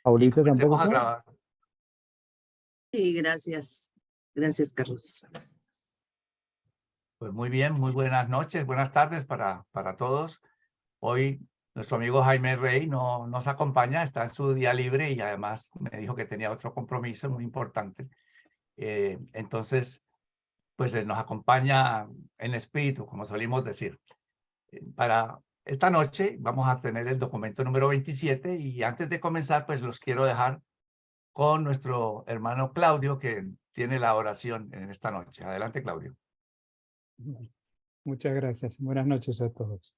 Paulita tampoco Comencemos a fue. grabar. Sí, gracias. Gracias, Carlos. Pues muy bien, muy buenas noches, buenas tardes para todos. Hoy nuestro amigo Jaime Rey no nos acompaña, está en su día libre y además me dijo que tenía otro compromiso muy importante. Entonces, pues nos acompaña en espíritu, como solimos decir. Para esta noche vamos a tener el documento número 27 y antes de comenzar, pues los quiero dejar con nuestro hermano Claudio, que tiene la oración en esta noche. Adelante, Claudio. Muchas gracias. Buenas noches a todos.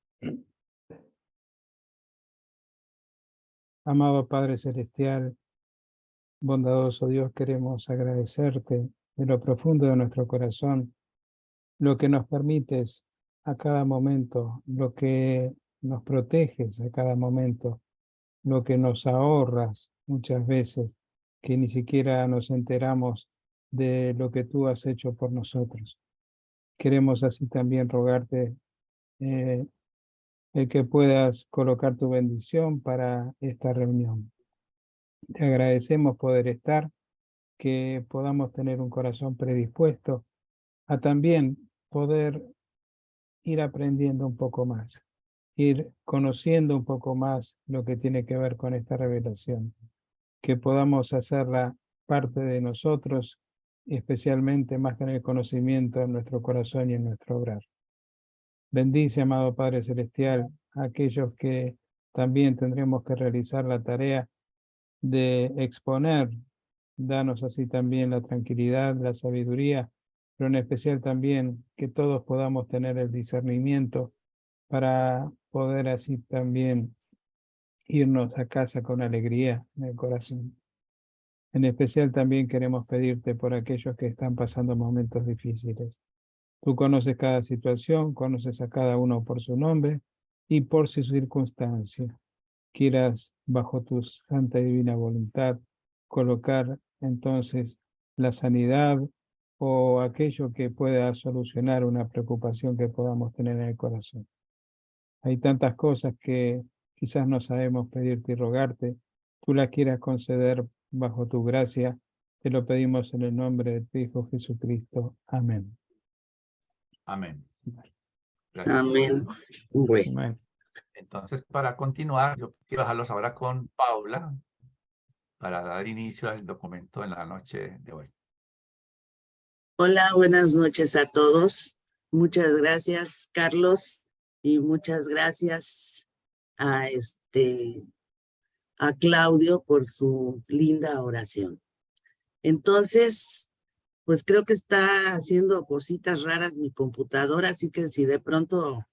Amado Padre Celestial, bondadoso Dios, queremos agradecerte de lo profundo de nuestro corazón, lo que nos permites a cada momento, lo que nos proteges a cada momento, lo que nos ahorras muchas veces, que ni siquiera nos enteramos de lo que tú has hecho por nosotros. Queremos así también rogarte el que puedas colocar tu bendición para esta reunión. Te agradecemos poder estar, que podamos tener un corazón predispuesto a también poder ir aprendiendo un poco más, ir conociendo un poco más lo que tiene que ver con esta revelación, que podamos hacerla parte de nosotros, especialmente más que en el conocimiento en nuestro corazón y en nuestro obrar. Bendice, amado Padre Celestial, a aquellos que también tendremos que realizar la tarea de exponer. Danos así también la tranquilidad, la sabiduría, pero en especial también que todos podamos tener el discernimiento para poder así también irnos a casa con alegría en el corazón. En especial también queremos pedirte por aquellos que están pasando momentos difíciles. Tú conoces cada situación, conoces a cada uno por su nombre y por su circunstancia. Quieras, bajo tu santa y divina voluntad, colocar entonces la sanidad o aquello que pueda solucionar una preocupación que podamos tener en el corazón. Hay tantas cosas que quizás no sabemos pedirte y rogarte. Tú las quieras conceder bajo tu gracia. Te lo pedimos en el nombre de tu Hijo Jesucristo. Amén. Amén. Gracias. Amén. Bueno. Bueno. Entonces, para continuar, yo quiero dejarlos ahora con Paula para dar inicio al documento en la noche de hoy. Hola, buenas noches a todos. Muchas gracias, Carlos, y muchas gracias a Claudio por su linda oración. Entonces, pues creo que está haciendo cositas raras mi computadora, así que si de pronto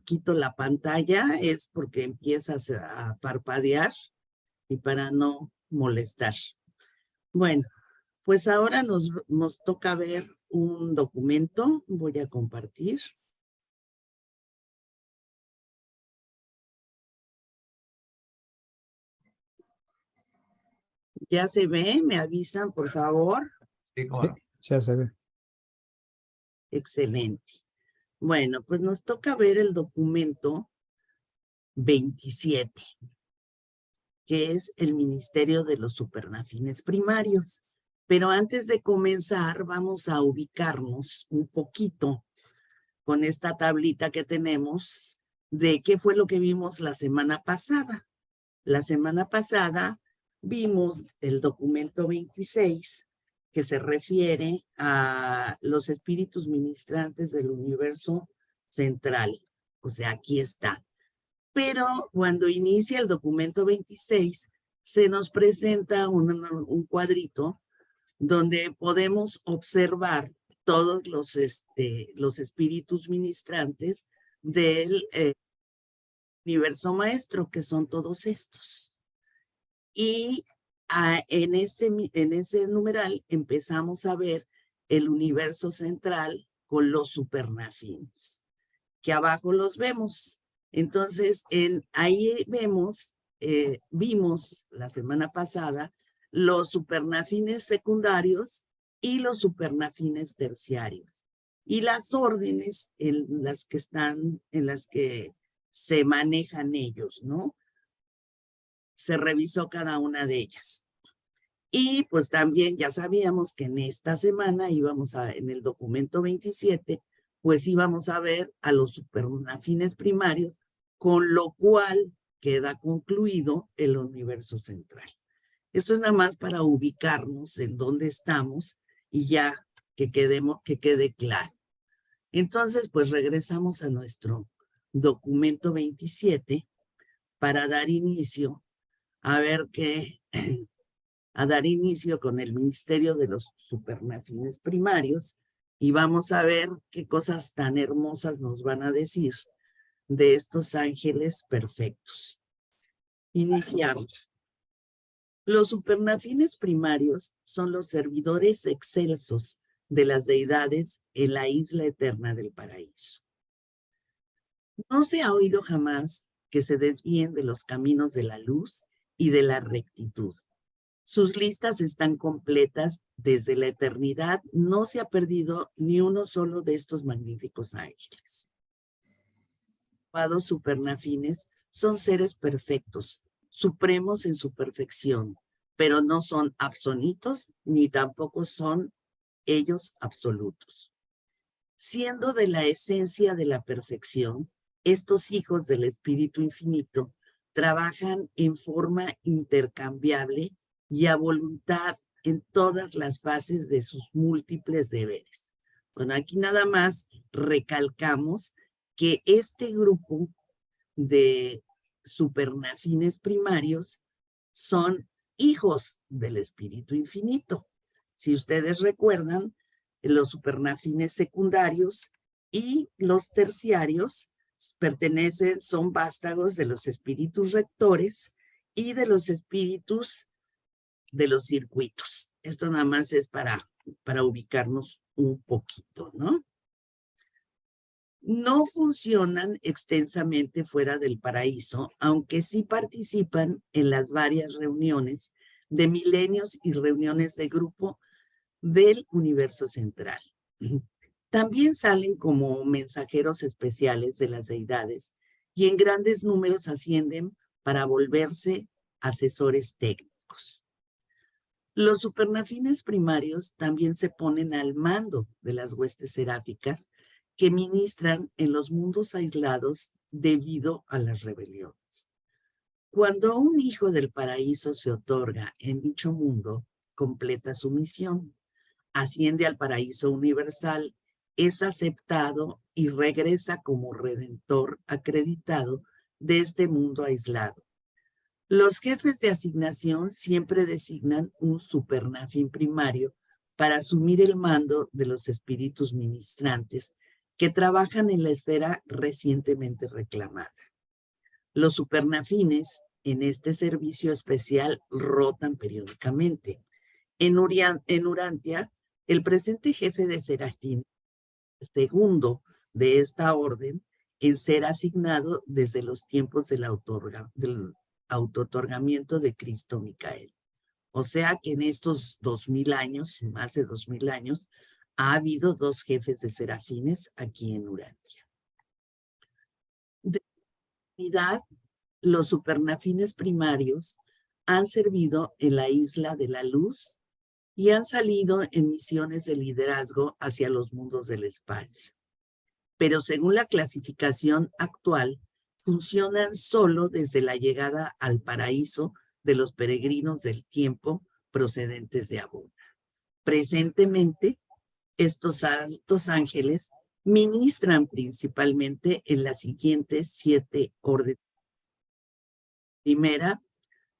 quito la pantalla es porque empiezas a parpadear y para no molestar. Bueno, pues ahora nos toca ver un documento. Voy a compartir. ¿Ya se ve? ¿Me avisan, por favor? Sí, ¿cómo no? Ya se ve. Excelente. Bueno, pues nos toca ver el documento 27, que es el Ministerio de los Supernafines Primarios. Pero antes de comenzar, vamos a ubicarnos un poquito con esta tablita que tenemos de qué fue lo que vimos la semana pasada. La semana pasada vimos el documento 26, que se refiere a los espíritus ministrantes del universo central. O sea, aquí está. Pero cuando inicia el documento 26, se nos presenta un cuadrito donde podemos observar todos los espíritus ministrantes del universo maestro, que son todos estos. Y en ese numeral empezamos a ver el universo central con los supernafines, que abajo los vemos. Entonces, ahí vimos la semana pasada los supernafines secundarios y los supernafines terciarios. Y las órdenes en las que se manejan ellos, ¿no? se revisó cada una de ellas. Y pues también ya sabíamos que en esta semana en el documento 27, pues íbamos a ver a los supernafines primarios, con lo cual queda concluido el universo central. Esto es nada más para ubicarnos en dónde estamos y ya que quede claro. Entonces, pues regresamos a nuestro documento 27 para dar inicio a dar inicio con el Ministerio de los Supernafines Primarios, y vamos a ver qué cosas tan hermosas nos van a decir de estos ángeles perfectos. Iniciamos. Los supernafines primarios son los servidores excelsos de las deidades en la isla eterna del paraíso. No se ha oído jamás que se desvíen de los caminos de la luz y de la rectitud. Sus listas están completas desde la eternidad. No se ha perdido ni uno solo de estos magníficos ángeles. Los supernafines son seres perfectos, supremos en su perfección, pero no son absolutos ni tampoco son ellos absolutos. Siendo de la esencia de la perfección, estos hijos del Espíritu Infinito trabajan en forma intercambiable y a voluntad en todas las fases de sus múltiples deberes. Bueno, aquí nada más recalcamos que este grupo de supernafines primarios son hijos del Espíritu Infinito. Si ustedes recuerdan, los supernafines secundarios y los terciarios son vástagos de los espíritus rectores y de los espíritus de los circuitos. Esto nada más es para ubicarnos un poquito, ¿no? No funcionan extensamente fuera del paraíso, aunque sí participan en las varias reuniones de milenios y reuniones de grupo del universo central. También salen como mensajeros especiales de las deidades y en grandes números ascienden para volverse asesores técnicos. Los supernafines primarios también se ponen al mando de las huestes seráficas que ministran en los mundos aislados debido a las rebeliones. Cuando un hijo del paraíso se otorga en dicho mundo, completa su misión, asciende al paraíso universal, es aceptado y regresa como redentor acreditado de este mundo aislado. Los jefes de asignación siempre designan un supernafín primario para asumir el mando de los espíritus ministrantes que trabajan en la esfera recientemente reclamada. Los supernafines en este servicio especial rotan periódicamente. En Urantia, el presente jefe de serafín, segundo de esta orden, en ser asignado desde los tiempos del autootorgamiento de Cristo Micael. O sea que en estos 2000 años, más de 2000 años, ha habido dos jefes de serafines aquí en Urantia. De unidad, los supernafines primarios han servido en la isla de la luz y han salido en misiones de liderazgo hacia los mundos del espacio. Pero según la clasificación actual, funcionan solo desde la llegada al paraíso de los peregrinos del tiempo procedentes de Abona. Presentemente, estos altos ángeles ministran principalmente en las siguientes 7 órdenes. Primera,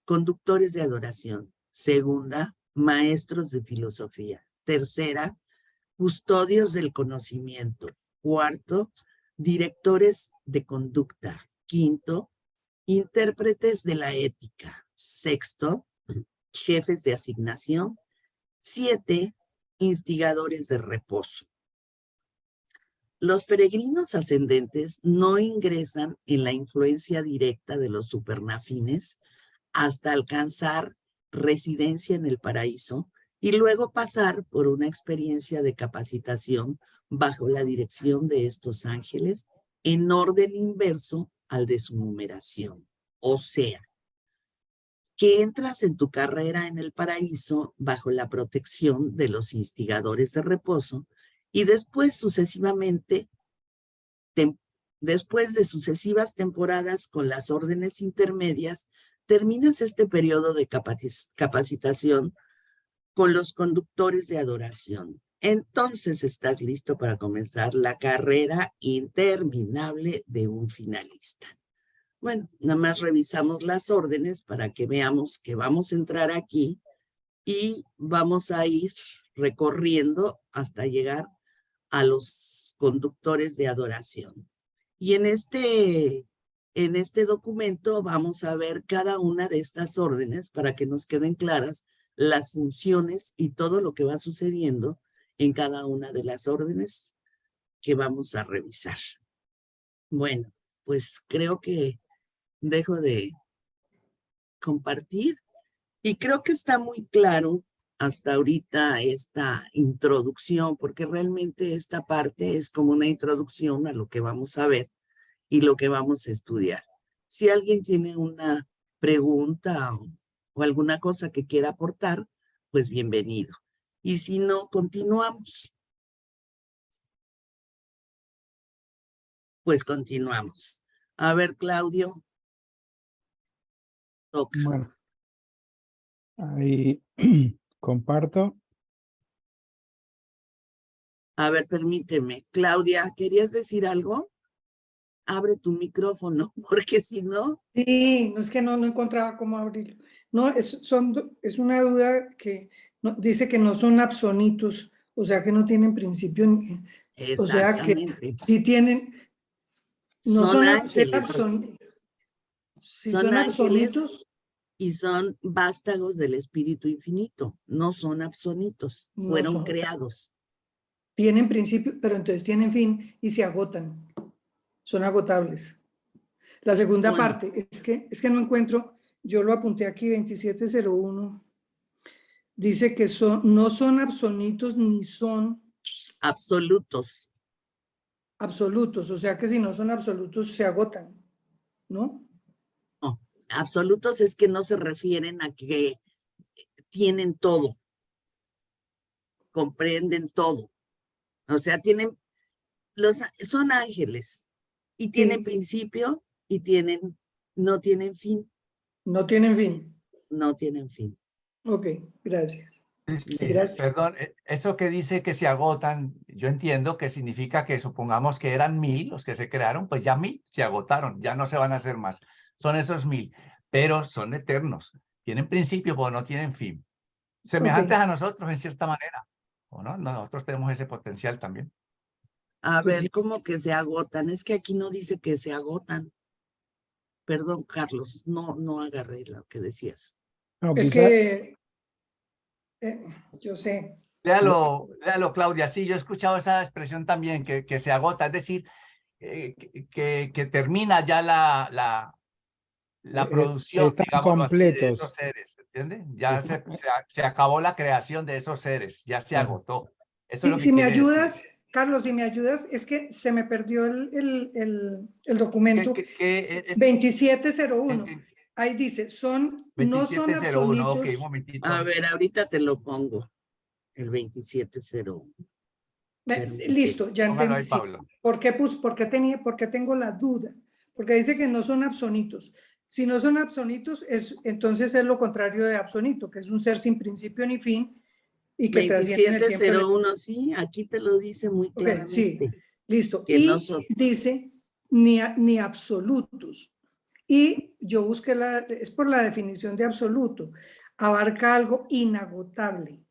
conductores de adoración. Segunda, maestros de filosofía. Tercera, custodios del conocimiento. Cuarto, directores de conducta. Quinto, intérpretes de la ética. Sexto, jefes de asignación. 7, instigadores de reposo. Los peregrinos ascendentes no ingresan en la influencia directa de los supernafines hasta alcanzar residencia en el paraíso y luego pasar por una experiencia de capacitación bajo la dirección de estos ángeles en orden inverso al de su numeración. O sea, que entras en tu carrera en el paraíso bajo la protección de los instigadores de reposo y después sucesivamente, después de sucesivas temporadas con las órdenes intermedias, terminas este periodo de capacitación con los conductores de adoración. Entonces estás listo para comenzar la carrera interminable de un finalista. Bueno, nada más revisamos las órdenes para que veamos que vamos a entrar aquí y vamos a ir recorriendo hasta llegar a los conductores de adoración. Y en este documento vamos a ver cada una de estas órdenes para que nos queden claras las funciones y todo lo que va sucediendo en cada una de las órdenes que vamos a revisar. Bueno, pues creo que dejo de compartir y creo que está muy claro hasta ahorita esta introducción, porque realmente esta parte es como una introducción a lo que vamos a ver y lo que vamos a estudiar. Si alguien tiene una pregunta o alguna cosa que quiera aportar, pues bienvenido. Y si no, continuamos. Pues continuamos. A ver, Claudio. Toca. Bueno, ahí comparto. A ver, permíteme. Claudia, ¿querías decir algo? Abre tu micrófono, porque si no... Sí, no es que no encontraba cómo abrirlo. No, es una duda que dice que no son absonitos, o sea que no tienen principio, o sea que sí tienen, no son son ángeles. Si son son ángeles absonitos. Y son vástagos del espíritu infinito, no son absonitos, No fueron son. creados. Tienen principio, pero entonces tienen fin y se agotan, son agotables. La segunda parte es que no encuentro, yo lo apunté aquí, 2701, dice que no son absonitos ni son absolutos. Absolutos, o sea que si no son absolutos se agotan, ¿no? No, absolutos es que no se refieren a que tienen todo, comprenden todo. O sea, son ángeles y tienen principio y no tienen fin. No tienen fin. No tienen fin. Ok, gracias. Gracias. Perdón, eso que dice que se agotan, yo entiendo que significa que supongamos que eran 1000 los que se crearon, pues ya 1000 se agotaron, ya no se van a hacer más. Son esos 1000, pero son eternos. Tienen principio, pero no tienen fin. Semejantes a nosotros en cierta manera, ¿o no? Nosotros tenemos ese potencial también. A ver, ¿cómo que se agotan? Es que aquí no dice que se agotan. Perdón, Carlos, no agarré lo que decías. No, es quizás, que yo sé. Léalo, Claudia. Sí, yo he escuchado esa expresión también, que se agota, es decir, que termina ya la producción, están digámoslo así, de completos. esos seres, ¿entiendes? Ya se acabó la creación de esos seres, ya se agotó. Eso es lo que Si me quiere ayudas, decir. Carlos, si me ayudas, es que se me perdió el documento 2701. Ahí dice, no son 2701, ok, un absolutos. momentito. A ver, ahorita te lo pongo, el 2701. Listo, ya Póngalo entendí. ahí, Pablo. ¿Por qué tengo la duda? Porque dice que no son absonitos. Si no son absonitos, entonces es lo contrario de absonito, que es un ser sin principio ni fin y que trasciende en el tiempo. 2701, sí, aquí te lo dice muy claramente. Sí, listo. Que y no son... dice ni absolutos. Y yo busqué, es por la definición de absoluto, abarca algo inagotable.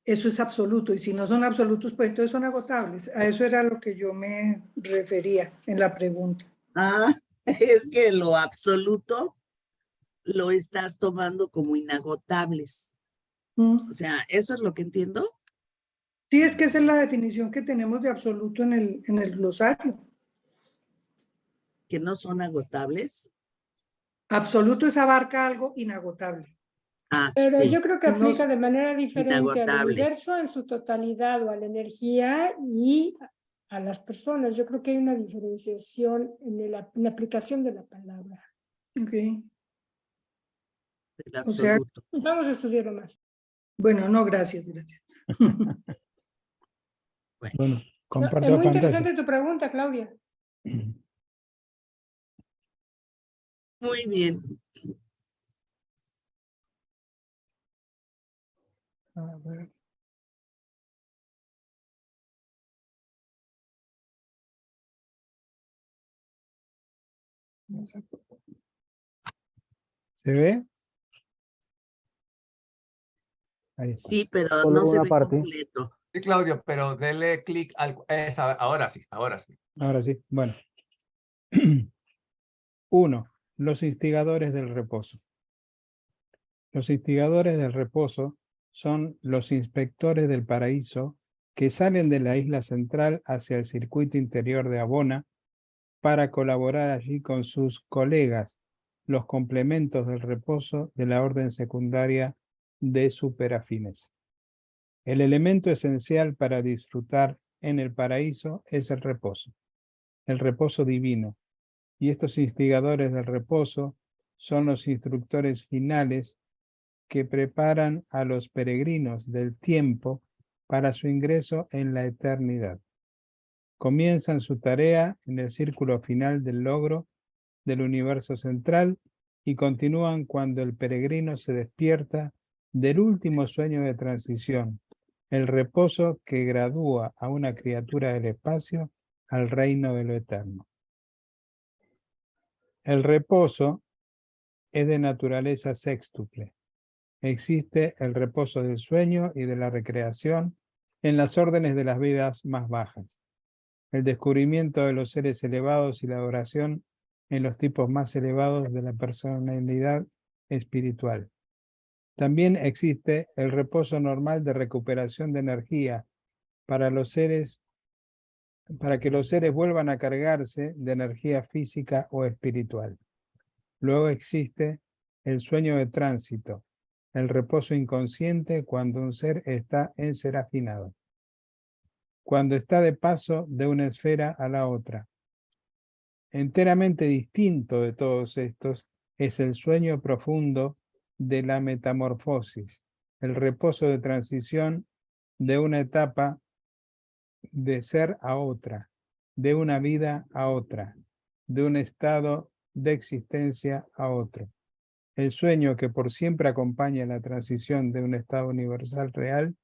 Eso es absoluto, y si no son absolutos, pues entonces son agotables. A eso era lo que yo me refería en la pregunta. Ah, es que lo absoluto lo estás tomando como inagotables. O sea, ¿eso es lo que entiendo? Sí, es que esa es la definición que tenemos de absoluto en el glosario. Que no son agotables. Absoluto es abarca algo inagotable. Pero sí. yo creo que aplica de manera diferente al Inagotable. universo en su totalidad o a la energía y a las personas. Yo creo que hay una diferenciación en la aplicación de la palabra. Okay. del O sea, absoluto. Vamos a estudiarlo más. bueno, no, gracias, gracias. Bueno, No, comparto es muy pantalla. interesante tu pregunta, Claudia. Muy bien. A ver. ¿Se ve? Ahí está. Sí, pero Solo no se una ve parte. completo. Sí, Claudio, pero dele clic al... ahora sí, ahora sí. Ahora sí, bueno. 1. Los instigadores del reposo. Los instigadores del reposo son los inspectores del paraíso que salen de la isla central hacia el circuito interior de Abona para colaborar allí con sus colegas, los complementos del reposo de la orden secundaria de superafines. El elemento esencial para disfrutar en el paraíso es el reposo divino, y estos instigadores del reposo son los instructores finales que preparan a los peregrinos del tiempo para su ingreso en la eternidad. Comienzan su tarea en el círculo final del logro del universo central y continúan cuando el peregrino se despierta del último sueño de transición, el reposo que gradúa a una criatura del espacio al reino de lo eterno. El reposo es de naturaleza sextuple. Existe el reposo del sueño y de la recreación en las órdenes de las vidas más bajas, el descubrimiento de los seres elevados y la adoración en los tipos más elevados de la personalidad espiritual. También existe el reposo normal de recuperación de energía para que los seres vuelvan a cargarse de energía física o espiritual. Luego existe el sueño de tránsito, el reposo inconsciente cuando un ser está enserafinado, cuando está de paso de una esfera a la otra. Enteramente distinto de todos estos es el sueño profundo de la metamorfosis, el reposo de transición de una etapa de ser a otra, de una vida a otra, de un estado de existencia a otro. El sueño que por siempre acompaña la transición de un estado universal real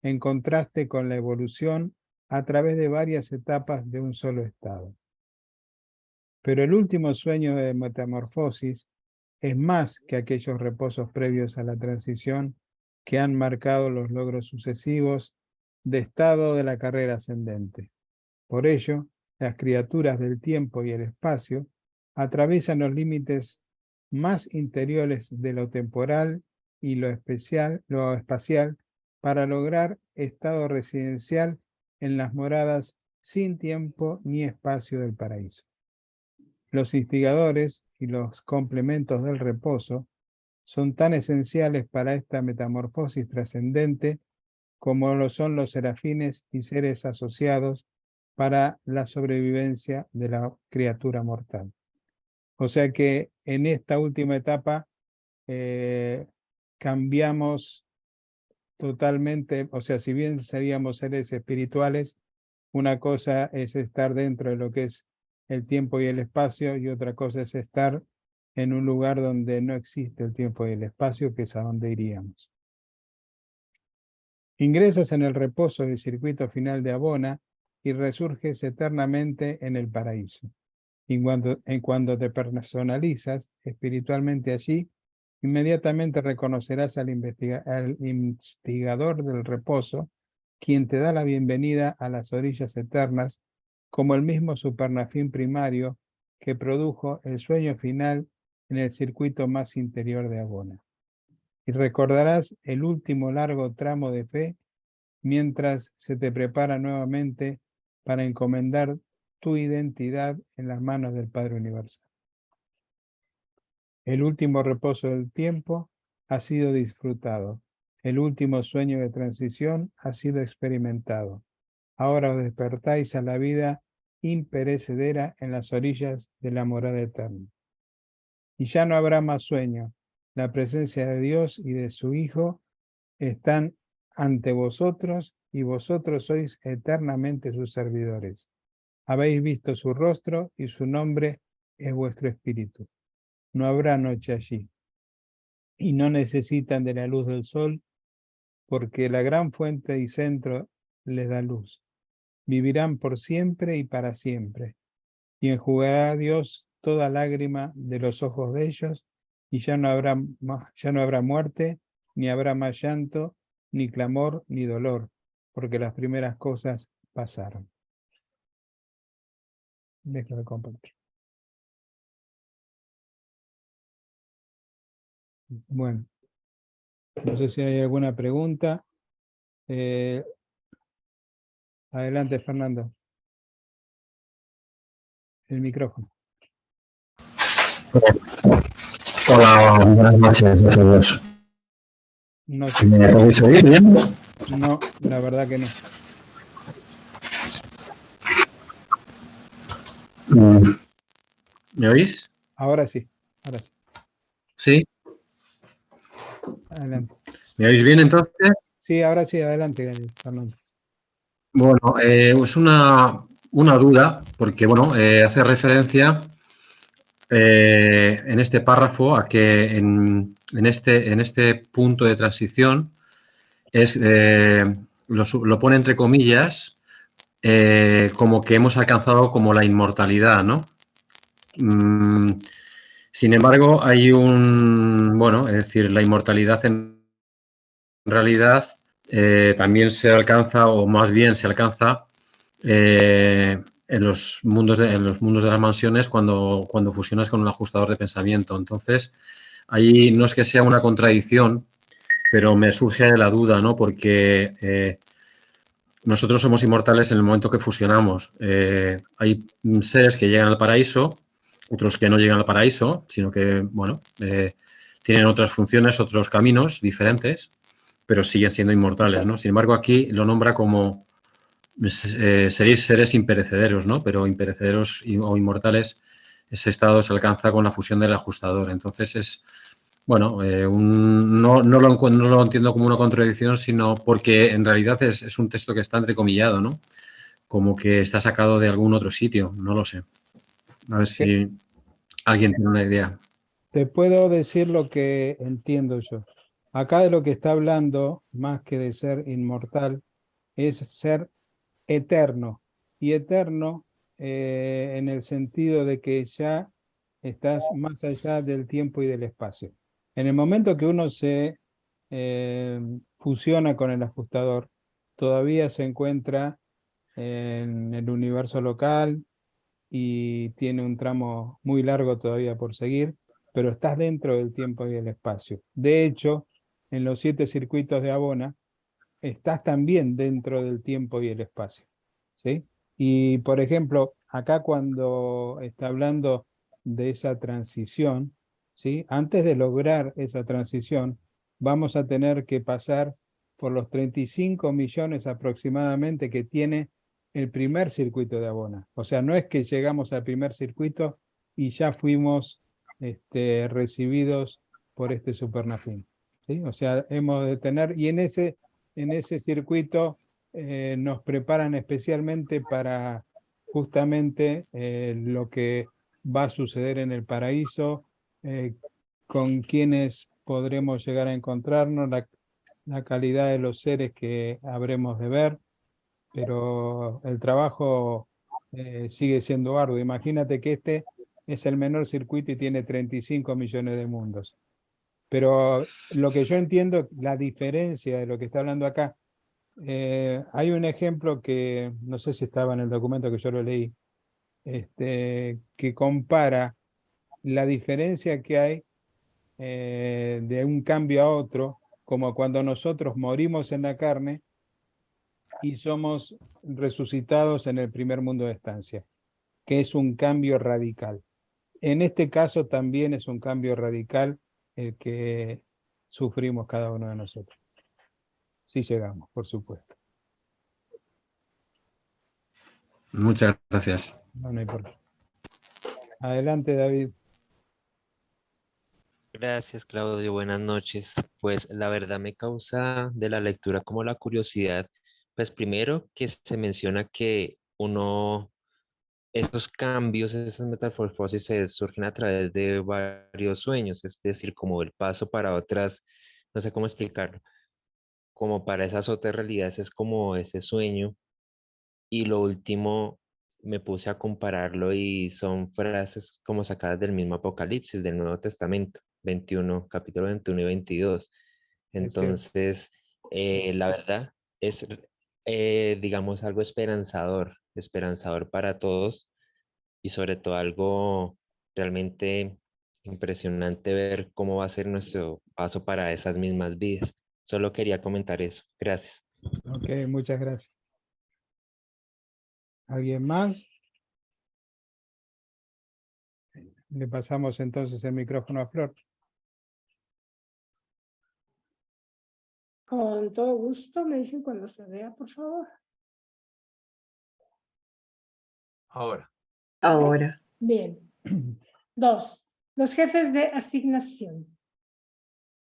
en contraste con la evolución a través de varias etapas de un solo estado. Pero el último sueño de metamorfosis es más que aquellos reposos previos a la transición que han marcado los logros sucesivos de estado de la carrera ascendente. Por ello, las criaturas del tiempo y el espacio atraviesan los límites más interiores de lo temporal y lo espacial, para lograr estado residencial en las moradas sin tiempo ni espacio del paraíso. Los instigadores y los complementos del reposo son tan esenciales para esta metamorfosis trascendente como lo son los serafines y seres asociados para la sobrevivencia de la criatura mortal. O sea que en esta última etapa cambiamos totalmente, o sea, si bien seríamos seres espirituales, una cosa es estar dentro de lo que es el tiempo y el espacio, y otra cosa es estar en un lugar donde no existe el tiempo y el espacio, que es a donde iríamos. Ingresas en el reposo del circuito final de Abona y resurges eternamente en el paraíso. Y cuando te personalizas espiritualmente allí, inmediatamente reconocerás al instigador del reposo, quien te da la bienvenida a las orillas eternas, como el mismo supernafín primario que produjo el sueño final en el circuito más interior de Abona. Y recordarás el último largo tramo de fe mientras se te prepara nuevamente para encomendar tu identidad en las manos del Padre Universal. El último reposo del tiempo ha sido disfrutado. El último sueño de transición ha sido experimentado. Ahora os despertáis a la vida imperecedera en las orillas de la morada eterna. Y ya no habrá más sueño, La presencia de Dios y de su Hijo están ante vosotros y vosotros sois eternamente sus servidores. Habéis visto su rostro y su nombre es vuestro espíritu. No habrá noche allí y no necesitan de la luz del sol porque la gran fuente y centro les da luz. Vivirán por siempre y para siempre. Y enjugará Dios toda lágrima de los ojos de ellos, y ya no habrá muerte, ni habrá más llanto, ni clamor, ni dolor, porque las primeras cosas pasaron. Déjame compartir. Bueno, no sé si hay alguna pregunta. Adelante, Fernando. El micrófono. Hola, buenas noches a todos. No sé. ¿Me podéis oír bien? No, la verdad que no. ¿Me oís? Ahora sí, ahora sí. Sí. Adelante. ¿Me oís bien entonces? Sí, ahora sí, adelante, Fernando. Bueno, es una duda, porque bueno, hace referencia en este párrafo a que en este punto de transición lo pone entre comillas como que hemos alcanzado como la inmortalidad, ¿no? Sin embargo, hay es decir, la inmortalidad en realidad también se alcanza, o más bien se alcanza en los mundos de las mansiones cuando fusionas con un ajustador de pensamiento. Entonces, ahí no es que sea una contradicción, pero me surge la duda, ¿no? Porque nosotros somos inmortales en el momento que fusionamos. Hay seres que llegan al paraíso, otros que no llegan al paraíso, sino que, bueno, tienen otras funciones, otros caminos diferentes, pero siguen siendo inmortales, ¿no? Sin embargo, aquí lo nombra como seres imperecederos, ¿no? Pero imperecederos o inmortales, ese estado se alcanza con la fusión del ajustador. Entonces es, bueno, no lo entiendo como una contradicción, sino porque en realidad es un texto que está entrecomillado, ¿no? Como que está sacado de algún otro sitio, no lo sé. A ver si alguien tiene una idea. Te puedo decir lo que entiendo yo. Acá de lo que está hablando, más que de ser inmortal, es ser eterno. Y eterno en el sentido de que ya estás más allá del tiempo y del espacio. En el momento que uno se fusiona con el ajustador, todavía se encuentra en el universo local y tiene un tramo muy largo todavía por seguir, pero estás dentro del tiempo y el espacio. De hecho, en los 7 circuitos de Abona, estás también dentro del tiempo y el espacio, ¿sí? Y, por ejemplo, acá cuando está hablando de esa transición, ¿sí? Antes de lograr esa transición, vamos a tener que pasar por los 35 millones aproximadamente que tiene el primer circuito de Abona. O sea, no es que llegamos al primer circuito y ya fuimos recibidos por este Supernafín, ¿sí? O sea, hemos de tener, y en ese circuito nos preparan especialmente para justamente lo que va a suceder en el paraíso, con quienes podremos llegar a encontrarnos, la calidad de los seres que habremos de ver, pero el trabajo sigue siendo arduo. Imagínate que este es el menor circuito y tiene 35 millones de mundos. Pero lo que yo entiendo, la diferencia de lo que está hablando acá, hay un ejemplo que no sé si estaba en el documento que yo lo leí, que compara la diferencia que hay de un cambio a otro, como cuando nosotros morimos en la carne y somos resucitados en el primer mundo de estancia, que es un cambio radical. En este caso también es un cambio radical el que sufrimos cada uno de nosotros. Sí llegamos, por supuesto. Muchas gracias. No, no hay por qué. Adelante, David. Gracias, Claudio. Buenas noches. Pues la verdad me causa de la lectura como la curiosidad. Pues primero que se menciona que esos cambios, esas metamorfosis se surgen a través de varios sueños, es decir, como el paso para otras, no sé cómo explicarlo, como para esas otras realidades es como ese sueño. Y lo último, me puse a compararlo y son frases como sacadas del mismo Apocalipsis, del Nuevo Testamento, 21, capítulo 21 y 22. Es cierto. Entonces, la verdad es, digamos, algo esperanzador para todos y sobre todo algo realmente impresionante ver cómo va a ser nuestro paso para esas mismas vidas. Solo quería comentar eso. Gracias. Ok, muchas gracias. ¿Alguien más? Le pasamos entonces el micrófono a Flor. Con todo gusto, me dicen cuando se vea, por favor. Ahora. Ahora. Bien. 2. Los jefes de asignación.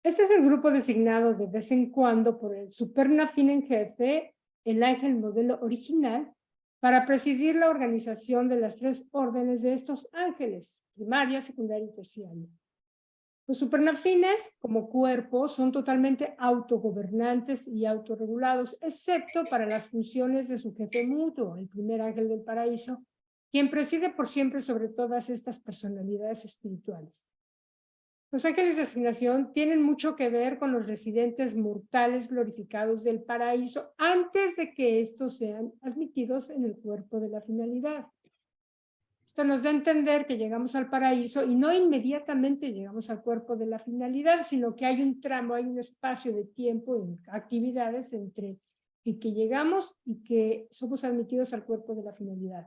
Este es el grupo designado de vez en cuando por el Supernafín en jefe, el ángel modelo original, para presidir la organización de las 3 órdenes de estos ángeles, primaria, secundaria y terciaria. Los supernafines, como cuerpo, son totalmente autogobernantes y autorregulados, excepto para las funciones de su jefe mutuo, el primer ángel del paraíso, quien preside por siempre sobre todas estas personalidades espirituales. Los ángeles de asignación tienen mucho que ver con los residentes mortales glorificados del paraíso antes de que estos sean admitidos en el cuerpo de la finalidad. Esto nos da a entender que llegamos al paraíso y no inmediatamente llegamos al cuerpo de la finalidad, sino que hay un tramo, hay un espacio de tiempo en actividades entre el que llegamos y que somos admitidos al cuerpo de la finalidad.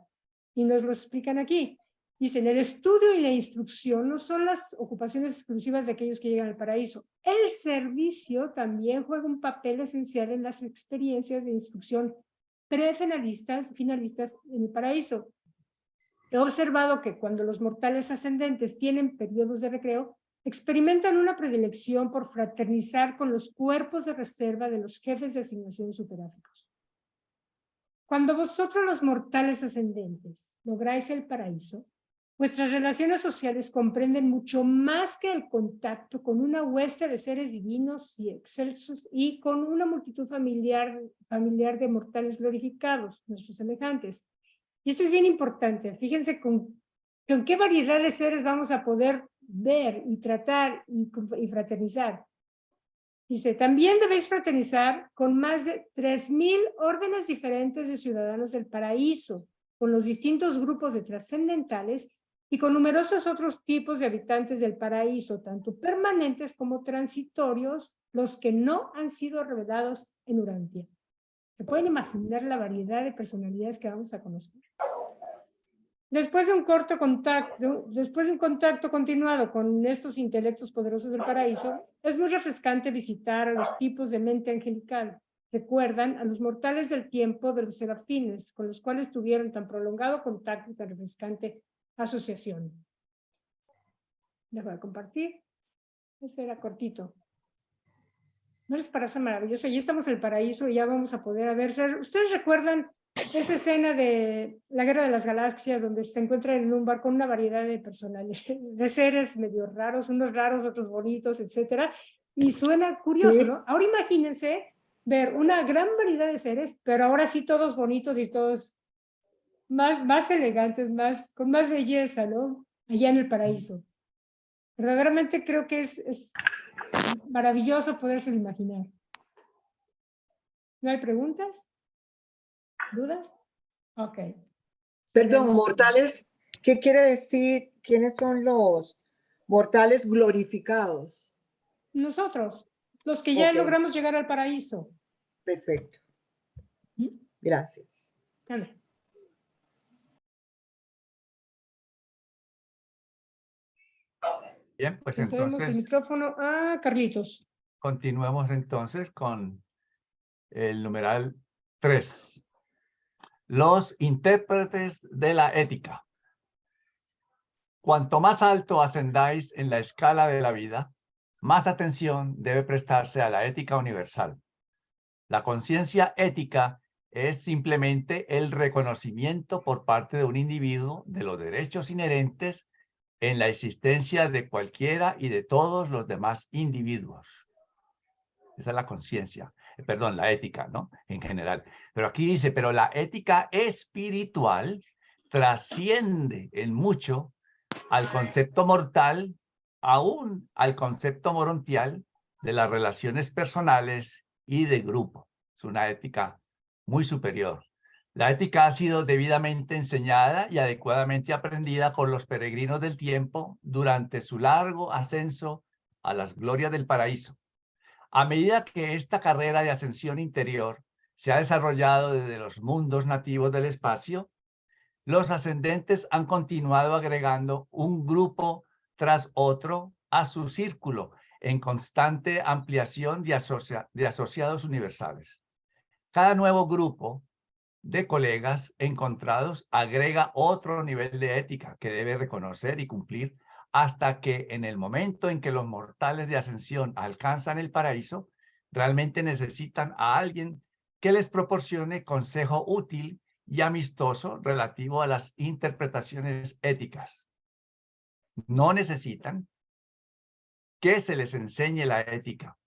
Y nos lo explican aquí. Dicen, el estudio y la instrucción no son las ocupaciones exclusivas de aquellos que llegan al paraíso. El servicio también juega un papel esencial en las experiencias de instrucción prefinalistas en el paraíso. He observado que cuando los mortales ascendentes tienen periodos de recreo, experimentan una predilección por fraternizar con los cuerpos de reserva de los jefes de asignación superáficos. Cuando vosotros los mortales ascendentes lográis el paraíso, vuestras relaciones sociales comprenden mucho más que el contacto con una hueste de seres divinos y excelsos y con una multitud familiar de mortales glorificados, nuestros semejantes. Y esto es bien importante. Fíjense con qué variedad de seres vamos a poder ver y tratar y fraternizar. Dice, también debéis fraternizar con más de 3,000 órdenes diferentes de ciudadanos del paraíso, con los distintos grupos de trascendentales y con numerosos otros tipos de habitantes del paraíso, tanto permanentes como transitorios, los que no han sido revelados en Urantia. ¿Se pueden imaginar la variedad de personalidades que vamos a conocer? Después de un contacto continuado con estos intelectos poderosos del paraíso, es muy refrescante visitar a los tipos de mente angelical. Recuerdan a los mortales del tiempo de los serafines, con los cuales tuvieron tan prolongado contacto y tan refrescante asociación. Dejo de compartir. Este era cortito. ¿No les parece maravilloso? Ya estamos en el paraíso y ya vamos a poder ver. ¿Ustedes recuerdan esa escena de la Guerra de las Galaxias donde se encuentran en un bar con una variedad de personajes, de seres medio raros, unos raros, otros bonitos, etcétera? Y suena curioso, ¿no? Ahora imagínense ver una gran variedad de seres, pero ahora sí todos bonitos y todos más elegantes, con más belleza, ¿no? Allá en el paraíso. Verdaderamente creo que es maravilloso poderse imaginar. ¿No hay preguntas? ¿Dudas? Ok. Perdón, mortales, ¿qué quiere decir? ¿Quiénes son los mortales glorificados? Nosotros, los que ya logramos llegar al paraíso. Perfecto. Gracias. Dale. Bien, pues Entonces, entonces el micrófono a Carlitos. continuemos entonces con el numeral 3. Los intérpretes de la ética. Cuanto más alto ascendáis en la escala de la vida, más atención debe prestarse a la ética universal. La conciencia ética es simplemente el reconocimiento por parte de un individuo de los derechos inherentes en la existencia de cualquiera y de todos los demás individuos. Esa es la conciencia, perdón, la ética, ¿no? En general. Pero aquí dice, pero la ética espiritual trasciende en mucho al concepto mortal, aún al concepto morontial de las relaciones personales y de grupo. Es una ética muy superior. La ética ha sido debidamente enseñada y adecuadamente aprendida por los peregrinos del tiempo durante su largo ascenso a las glorias del paraíso. A medida que esta carrera de ascensión interior se ha desarrollado desde los mundos nativos del espacio, los ascendentes han continuado agregando un grupo tras otro a su círculo en constante ampliación de asociados universales. Cada nuevo grupo de colegas encontrados agrega otro nivel de ética que debe reconocer y cumplir hasta que en el momento en que los mortales de ascensión alcanzan el paraíso, realmente necesitan a alguien que les proporcione consejo útil y amistoso relativo a las interpretaciones éticas. No necesitan que se les enseñe la ética,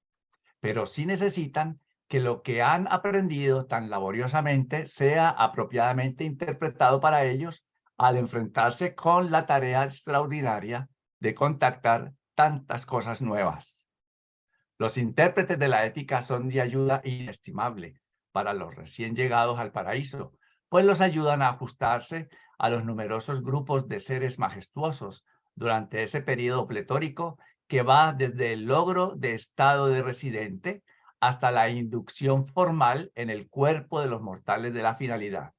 pero sí necesitan que lo que han aprendido tan laboriosamente sea apropiadamente interpretado para ellos al enfrentarse con la tarea extraordinaria de contactar tantas cosas nuevas. Los intérpretes de la ética son de ayuda inestimable para los recién llegados al paraíso, pues los ayudan a ajustarse a los numerosos grupos de seres majestuosos durante ese periodo pletórico que va desde el logro de estado de residente hasta la inducción formal en el cuerpo de los mortales de la finalidad.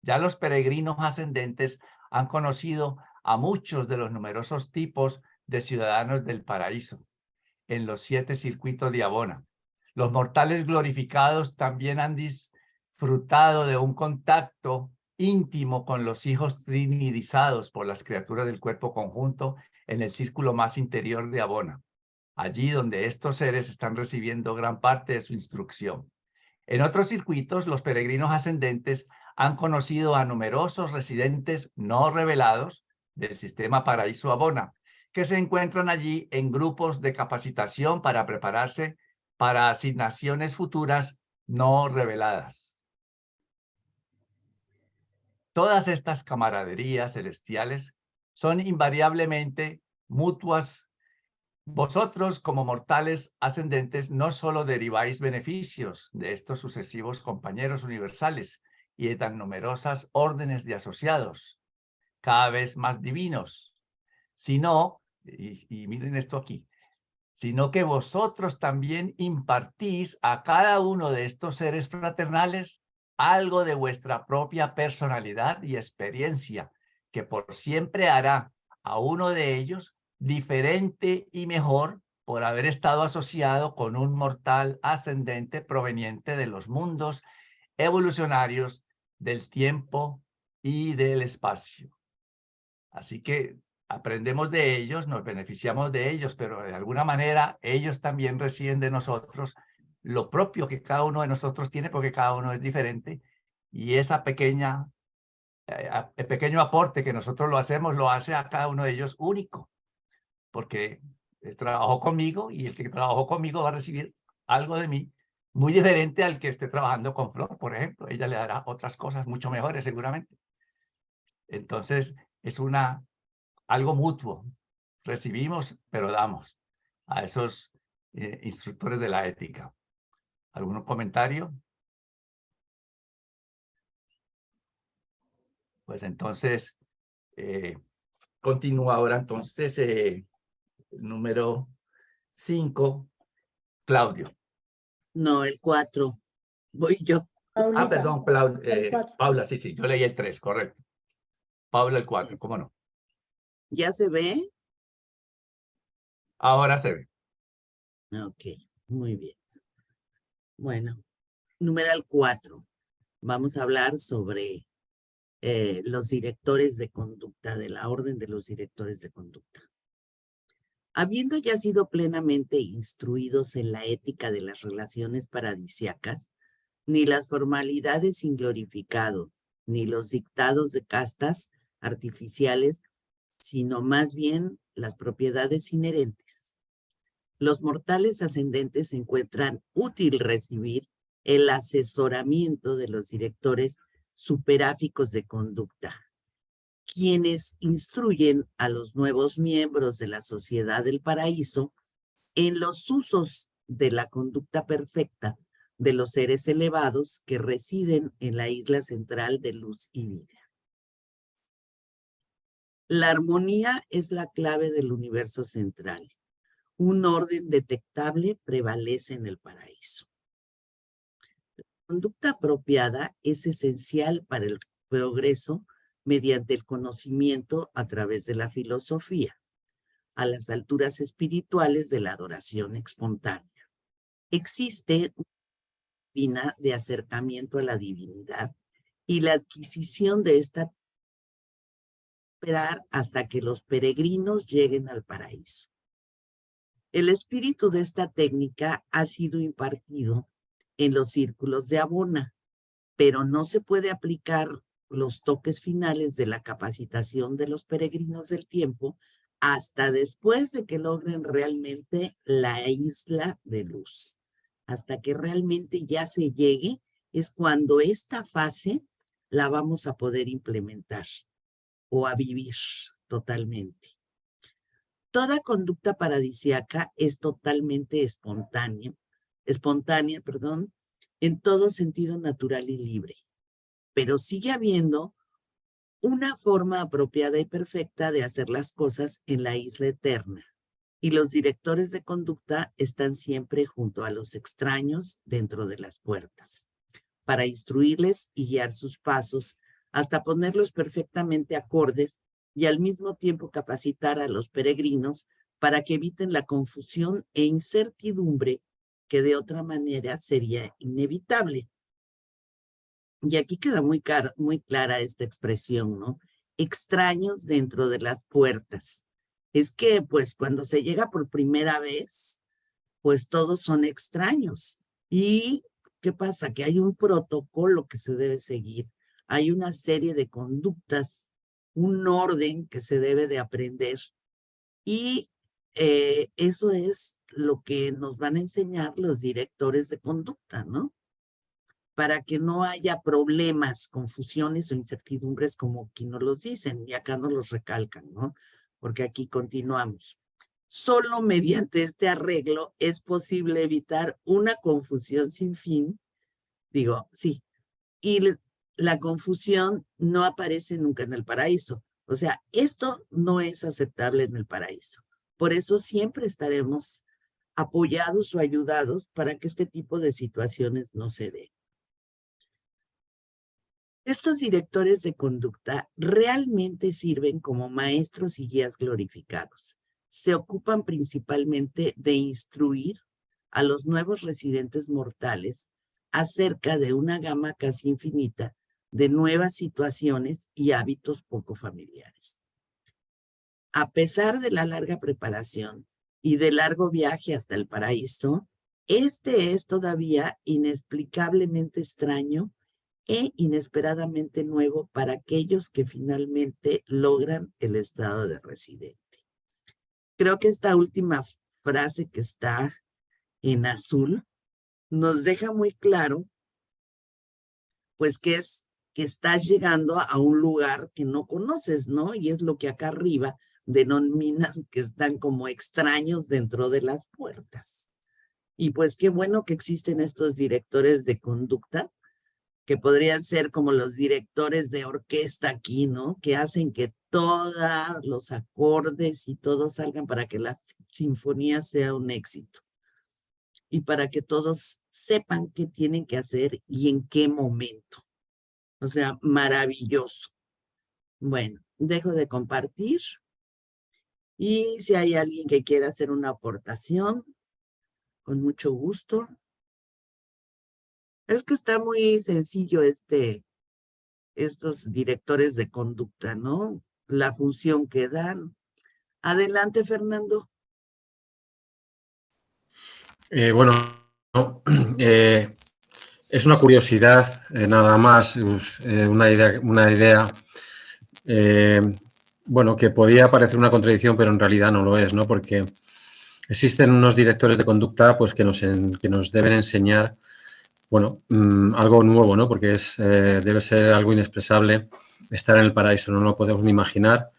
Ya los peregrinos ascendentes han conocido a muchos de los numerosos tipos de ciudadanos del paraíso en los 7 circuitos de Abona. Los mortales glorificados también han disfrutado de un contacto íntimo con los hijos trinidizados por las criaturas del cuerpo conjunto en el círculo más interior de Abona, allí donde estos seres están recibiendo gran parte de su instrucción. En otros circuitos, los peregrinos ascendentes han conocido a numerosos residentes no revelados del sistema Paraíso Abona, que se encuentran allí en grupos de capacitación para prepararse para asignaciones futuras no reveladas. Todas estas camaraderías celestiales son invariablemente mutuas. Vosotros, como mortales ascendentes, no solo deriváis beneficios de estos sucesivos compañeros universales y de tan numerosas órdenes de asociados, cada vez más divinos, sino, y miren esto aquí, sino que vosotros también impartís a cada uno de estos seres fraternales algo de vuestra propia personalidad y experiencia, que por siempre hará a uno de ellos diferente y mejor por haber estado asociado con un mortal ascendente proveniente de los mundos evolucionarios del tiempo y del espacio. Así que aprendemos de ellos, nos beneficiamos de ellos, pero de alguna manera ellos también reciben de nosotros lo propio que cada uno de nosotros tiene, porque cada uno es diferente, y esa pequeño aporte que nosotros lo hacemos, lo hace a cada uno de ellos único, porque él trabajó conmigo y el que trabajó conmigo va a recibir algo de mí muy diferente al que esté trabajando con Flor, por ejemplo. Ella le dará otras cosas mucho mejores seguramente. Entonces, es algo mutuo. Recibimos, pero damos a esos instructores de la ética. ¿Algún comentario? Pues entonces, continúa ahora entonces número 5, Claudio. No, el 4. Voy yo. Ah, perdón, Paula, sí, yo leí el 3, correcto. Paula el 4, ¿cómo no? ¿Ya se ve? Ahora se ve. Ok, muy bien. Bueno, numeral 4. Vamos a hablar sobre los directores de conducta, de la orden de los directores de conducta. Habiendo ya sido plenamente instruidos en la ética de las relaciones paradisíacas, ni las formalidades sin glorificado, ni los dictados de castas artificiales, sino más bien las propiedades inherentes. Los mortales ascendentes encuentran útil recibir el asesoramiento de los directores superáficos de conducta, quienes instruyen a los nuevos miembros de la Sociedad del Paraíso en los usos de la conducta perfecta de los seres elevados que residen en la isla central de luz y vida. La armonía es la clave del universo central. Un orden detectable prevalece en el paraíso. La conducta apropiada es esencial para el progreso mediante el conocimiento a través de la filosofía, a las alturas espirituales de la adoración espontánea. Existe una vina de acercamiento a la divinidad y la adquisición de esta esperar hasta que los peregrinos lleguen al paraíso. El espíritu de esta técnica ha sido impartido en los círculos de Abona, pero no se puede aplicar los toques finales de la capacitación de los peregrinos del tiempo hasta después de que logren realmente la isla de luz. Hasta que realmente ya se llegue, es cuando esta fase la vamos a poder implementar o a vivir totalmente. Toda conducta paradisíaca es totalmente espontánea, en todo sentido natural y libre. Pero sigue habiendo una forma apropiada y perfecta de hacer las cosas en la isla eterna. Y los directores de conducta están siempre junto a los extraños dentro de las puertas, para instruirles y guiar sus pasos hasta ponerlos perfectamente acordes y al mismo tiempo capacitar a los peregrinos para que eviten la confusión e incertidumbre que de otra manera sería inevitable. Y aquí queda muy clara esta expresión, ¿no? Extraños dentro de las puertas. Es que, pues, cuando se llega por primera vez, pues todos son extraños. ¿Y qué pasa? Que hay un protocolo que se debe seguir. Hay una serie de conductas, un orden que se debe de aprender. Y eso es lo que nos van a enseñar los directores de conducta, ¿no? Para que no haya problemas, confusiones o incertidumbres como aquí nos los dicen, y acá nos los recalcan, ¿no? Porque aquí continuamos. Solo mediante este arreglo es posible evitar una confusión sin fin. Digo, sí, y la confusión no aparece nunca en el paraíso. O sea, esto no es aceptable en el paraíso. Por eso siempre estaremos apoyados o ayudados para que este tipo de situaciones no se den. Estos directores de conducta realmente sirven como maestros y guías glorificados. Se ocupan principalmente de instruir a los nuevos residentes mortales acerca de una gama casi infinita de nuevas situaciones y hábitos poco familiares. A pesar de la larga preparación y del largo viaje hasta el paraíso, este es todavía inexplicablemente extraño e inesperadamente nuevo para aquellos que finalmente logran el estado de residente. Creo que esta última frase que está en azul nos deja muy claro, pues que estás llegando a un lugar que no conoces, ¿no? Y es lo que acá arriba denominan que están como extraños dentro de las puertas. Y pues qué bueno que existen estos directores de conducta, que podrían ser como los directores de orquesta aquí, ¿no? Que hacen que todos los acordes y todo salgan para que la sinfonía sea un éxito. Y para que todos sepan qué tienen que hacer y en qué momento. O sea, maravilloso. Bueno, dejo de compartir. Y si hay alguien que quiera hacer una aportación, con mucho gusto. Es que está muy sencillo estos directores de conducta, ¿no? La función que dan. Adelante, Fernando. Bueno, no, es una curiosidad, nada más, una idea bueno, que podría parecer una contradicción, pero en realidad no lo es, ¿no? Porque existen unos directores de conducta pues, que nos deben enseñar, bueno, algo nuevo, ¿no? Porque debe ser algo inexpresable estar en el paraíso, no lo podemos ni imaginar.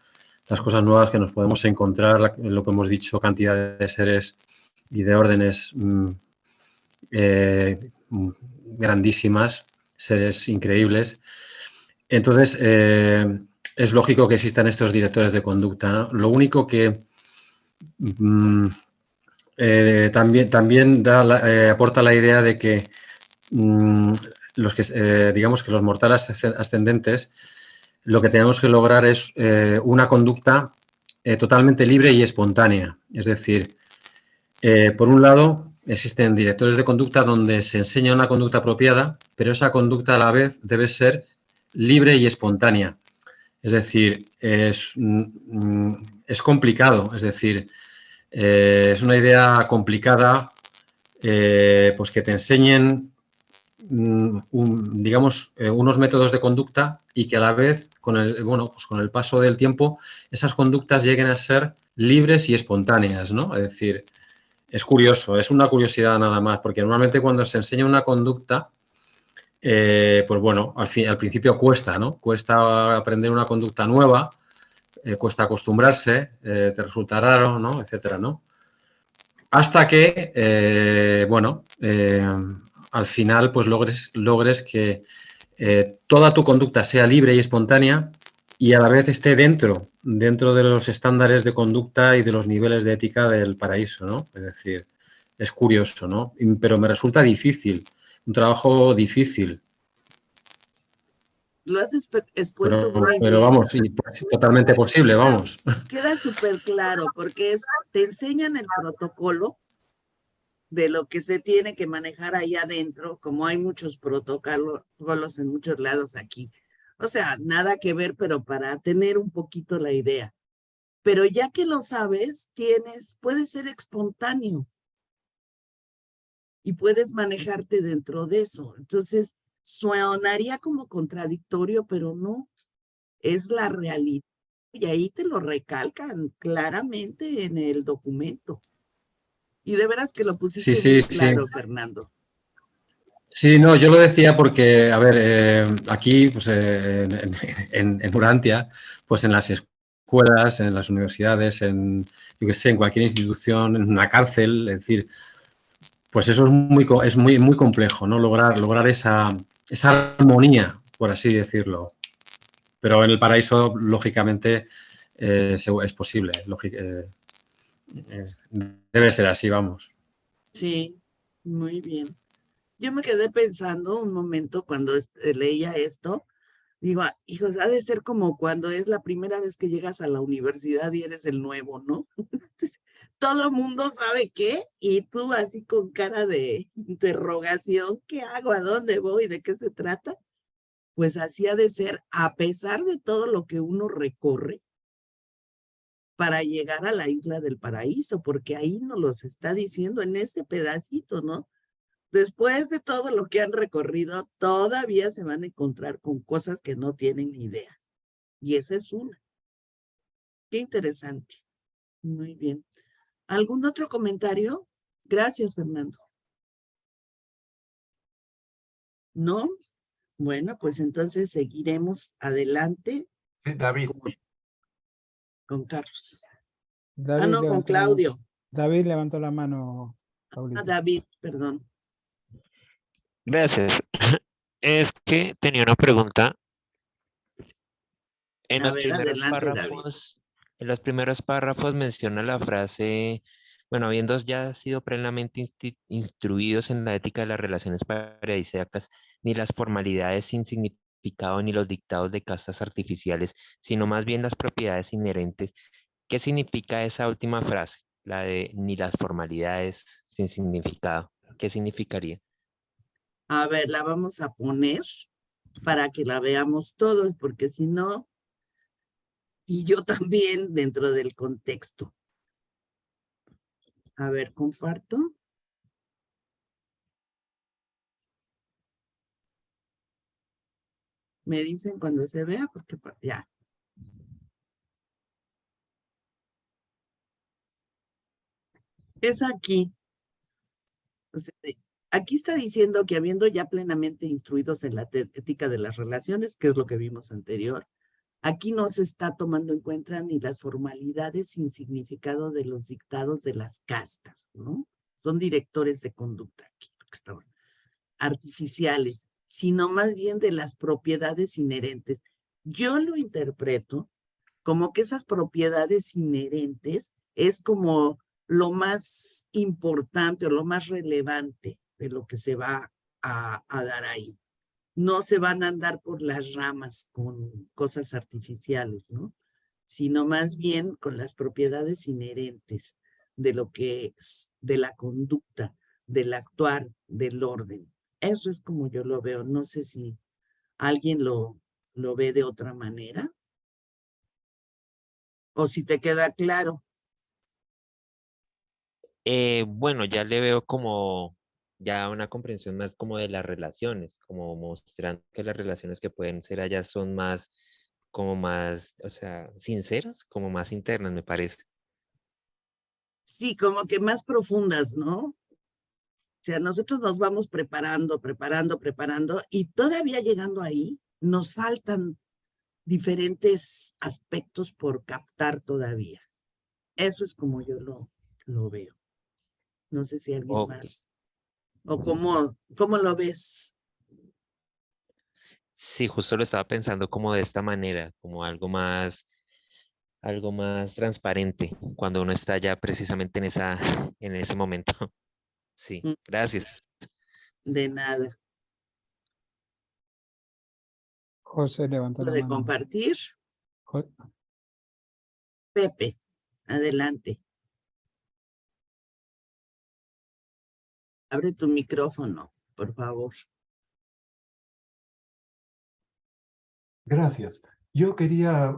Las cosas nuevas que nos podemos encontrar, lo que hemos dicho, cantidad de seres y de órdenes grandísimas, seres increíbles. Entonces, es lógico que existan estos directores de conducta, ¿no? Lo único que también aporta la idea de que digamos que los mortales ascendentes, lo que tenemos que lograr es una conducta totalmente libre y espontánea. Es decir, por un lado, existen directores de conducta donde se enseña una conducta apropiada, pero esa conducta a la vez debe ser libre y espontánea. Es decir, es complicado, es decir, es una idea complicada, pues que te enseñen, digamos, unos métodos de conducta y que a la vez, con el paso del tiempo, esas conductas lleguen a ser libres y espontáneas, ¿no? Es decir, es curioso, es una curiosidad nada más, porque normalmente cuando se enseña una conducta, pues bueno, al principio cuesta, ¿no? Cuesta aprender una conducta nueva, cuesta acostumbrarse, te resulta raro, ¿no? Etcétera, ¿no? Hasta que, bueno, al final pues logres que toda tu conducta sea libre y espontánea y a la vez esté dentro de los estándares de conducta y de los niveles de ética del paraíso, ¿no? Es decir, es curioso, ¿no? Pero me resulta difícil, un trabajo difícil. Lo has expuesto muy Pero bien. vamos, sí, totalmente posible, vamos. Queda súper claro porque te enseñan el protocolo de lo que se tiene que manejar ahí adentro, como hay muchos protocolos en muchos lados aquí. O sea, nada que ver, pero para tener un poquito la idea. Pero ya que lo sabes, puedes ser espontáneo y puedes manejarte dentro de eso. Entonces, sonaría como contradictorio, pero no, es la realidad. Y ahí te lo recalcan claramente en el documento. Y de veras que lo pusiste Sí, bien sí, sí. claro, Fernando. Sí, no, yo lo decía porque, a ver, aquí, pues en Urantia, pues en las escuelas, en las universidades, yo qué sé, en cualquier institución, en una cárcel, es decir, pues eso es muy complejo, ¿no? Lograr esa armonía, por así decirlo. Pero en el paraíso, lógicamente, es posible. Debe ser así, vamos. Sí, muy bien. Yo me quedé pensando un momento cuando leía esto. Digo, hijos, ha de ser como cuando es la primera vez que llegas a la universidad y eres el nuevo, ¿no? Todo mundo sabe qué y tú así con cara de interrogación, ¿qué hago? ¿A dónde voy? ¿De qué se trata? Pues así ha de ser, a pesar de todo lo que uno recorre para llegar a la isla del paraíso, porque ahí nos los está diciendo en ese pedacito, ¿no? Después de todo lo que han recorrido, todavía se van a encontrar con cosas que no tienen ni idea. Y esa es una. Qué interesante. Muy bien. ¿Algún otro comentario? Gracias, Fernando. ¿No? Bueno, pues entonces seguiremos adelante. Sí, David. Con Carlos. David no, con levantó la mano. Claudio. David levantó la mano, Paulita. David, perdón. Gracias. Es que tenía una pregunta. En A los ver, primeros adelante, David. párrafos, en los primeros párrafos menciona la frase, bueno, habiendo ya sido plenamente instruidos en la ética de las relaciones paradisíacas, ni las formalidades sin significado ni los dictados de castas artificiales, sino más bien las propiedades inherentes. ¿Qué significa esa última frase? La de ni las formalidades sin significado. ¿Qué significaría? A ver, la vamos a poner para que la veamos todos, porque si no, y yo también dentro del contexto. A ver, comparto. Me dicen cuando se vea, porque ya. Es aquí. O sea, aquí está diciendo que habiendo ya plenamente instruidos en la ética de las relaciones, que es lo que vimos anterior, aquí no se está tomando en cuenta ni las formalidades sin significado de los dictados de las castas, ¿no? Son directores de conducta aquí, que estaban artificiales, sino más bien de las propiedades inherentes. Yo lo interpreto como que esas propiedades inherentes es como lo más importante o lo más relevante de lo que se va a dar ahí. No se van a andar por las ramas con cosas artificiales, ¿no? Sino más bien con las propiedades inherentes de lo que es, de la conducta, del actuar, del orden. Eso es como yo lo veo. No sé si alguien lo ve de otra manera o si te queda claro. Bueno, ya le veo como ya una comprensión más como de las relaciones, como mostrando que las relaciones que pueden ser allá son más, como más, o sea, sinceras, como más internas, me parece. Sí, como que más profundas, ¿no? O sea, nosotros nos vamos preparando, y todavía llegando ahí, nos faltan diferentes aspectos por captar todavía. Eso es como yo lo veo. No sé si alguien Ok. más. ¿O cómo lo ves? Sí, justo lo estaba pensando como de esta manera, como algo más transparente, cuando uno está ya precisamente en ese momento. Sí, Mm, gracias. De nada. José levantó Lo la de mano. compartir. Jo- Pepe, adelante. Abre tu micrófono, por favor. Gracias. Yo quería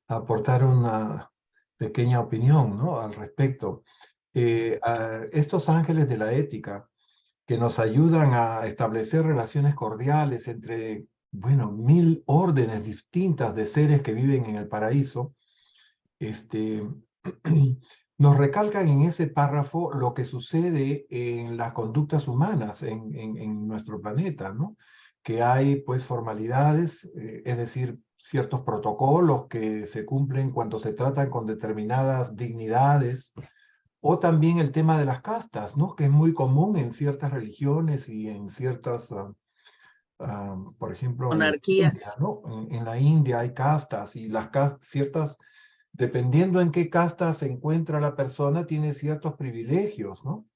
aportar una pequeña opinión, ¿no? Al respecto. A estos ángeles de la ética que nos ayudan a establecer relaciones cordiales entre, bueno, 1000 órdenes distintas de seres que viven en el paraíso, este, nos recalcan en ese párrafo lo que sucede en las conductas humanas en nuestro planeta, ¿no? Que hay pues formalidades, es decir, ciertos protocolos que se cumplen cuando se tratan con determinadas dignidades, o también el tema de las castas, ¿no? Que es muy común en ciertas religiones y en ciertas, por ejemplo, en la India, Monarquías. ¿no? En la India hay castas y las ciertas, dependiendo en qué casta se encuentra la persona, tiene ciertos privilegios, ¿no?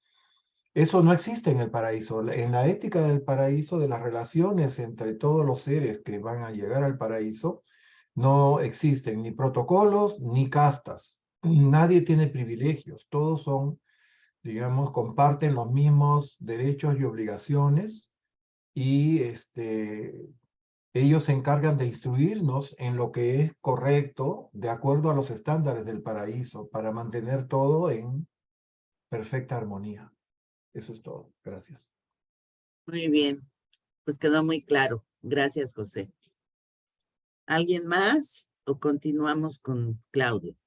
Eso no existe en el paraíso. En la ética del paraíso, de las relaciones entre todos los seres que van a llegar al paraíso, no existen ni protocolos ni castas. Nadie tiene privilegios. Todos son, digamos, comparten los mismos derechos y obligaciones y ellos se encargan de instruirnos en lo que es correcto de acuerdo a los estándares del paraíso para mantener todo en perfecta armonía. Eso es todo. Gracias. Muy bien. Pues quedó muy claro. Gracias, José. ¿Alguien más o continuamos con Claudio?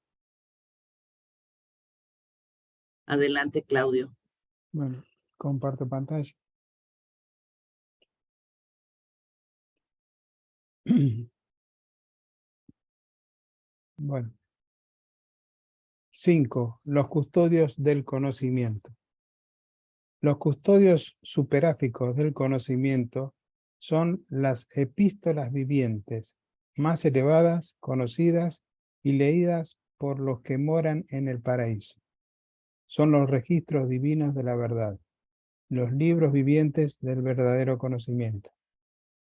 Adelante, Claudio. Bueno, comparto pantalla. Bueno. 5. Los custodios del conocimiento. Los custodios superáficos del conocimiento son las epístolas vivientes, más elevadas, conocidas y leídas por los que moran en el paraíso. Son los registros divinos de la verdad, los libros vivientes del verdadero conocimiento.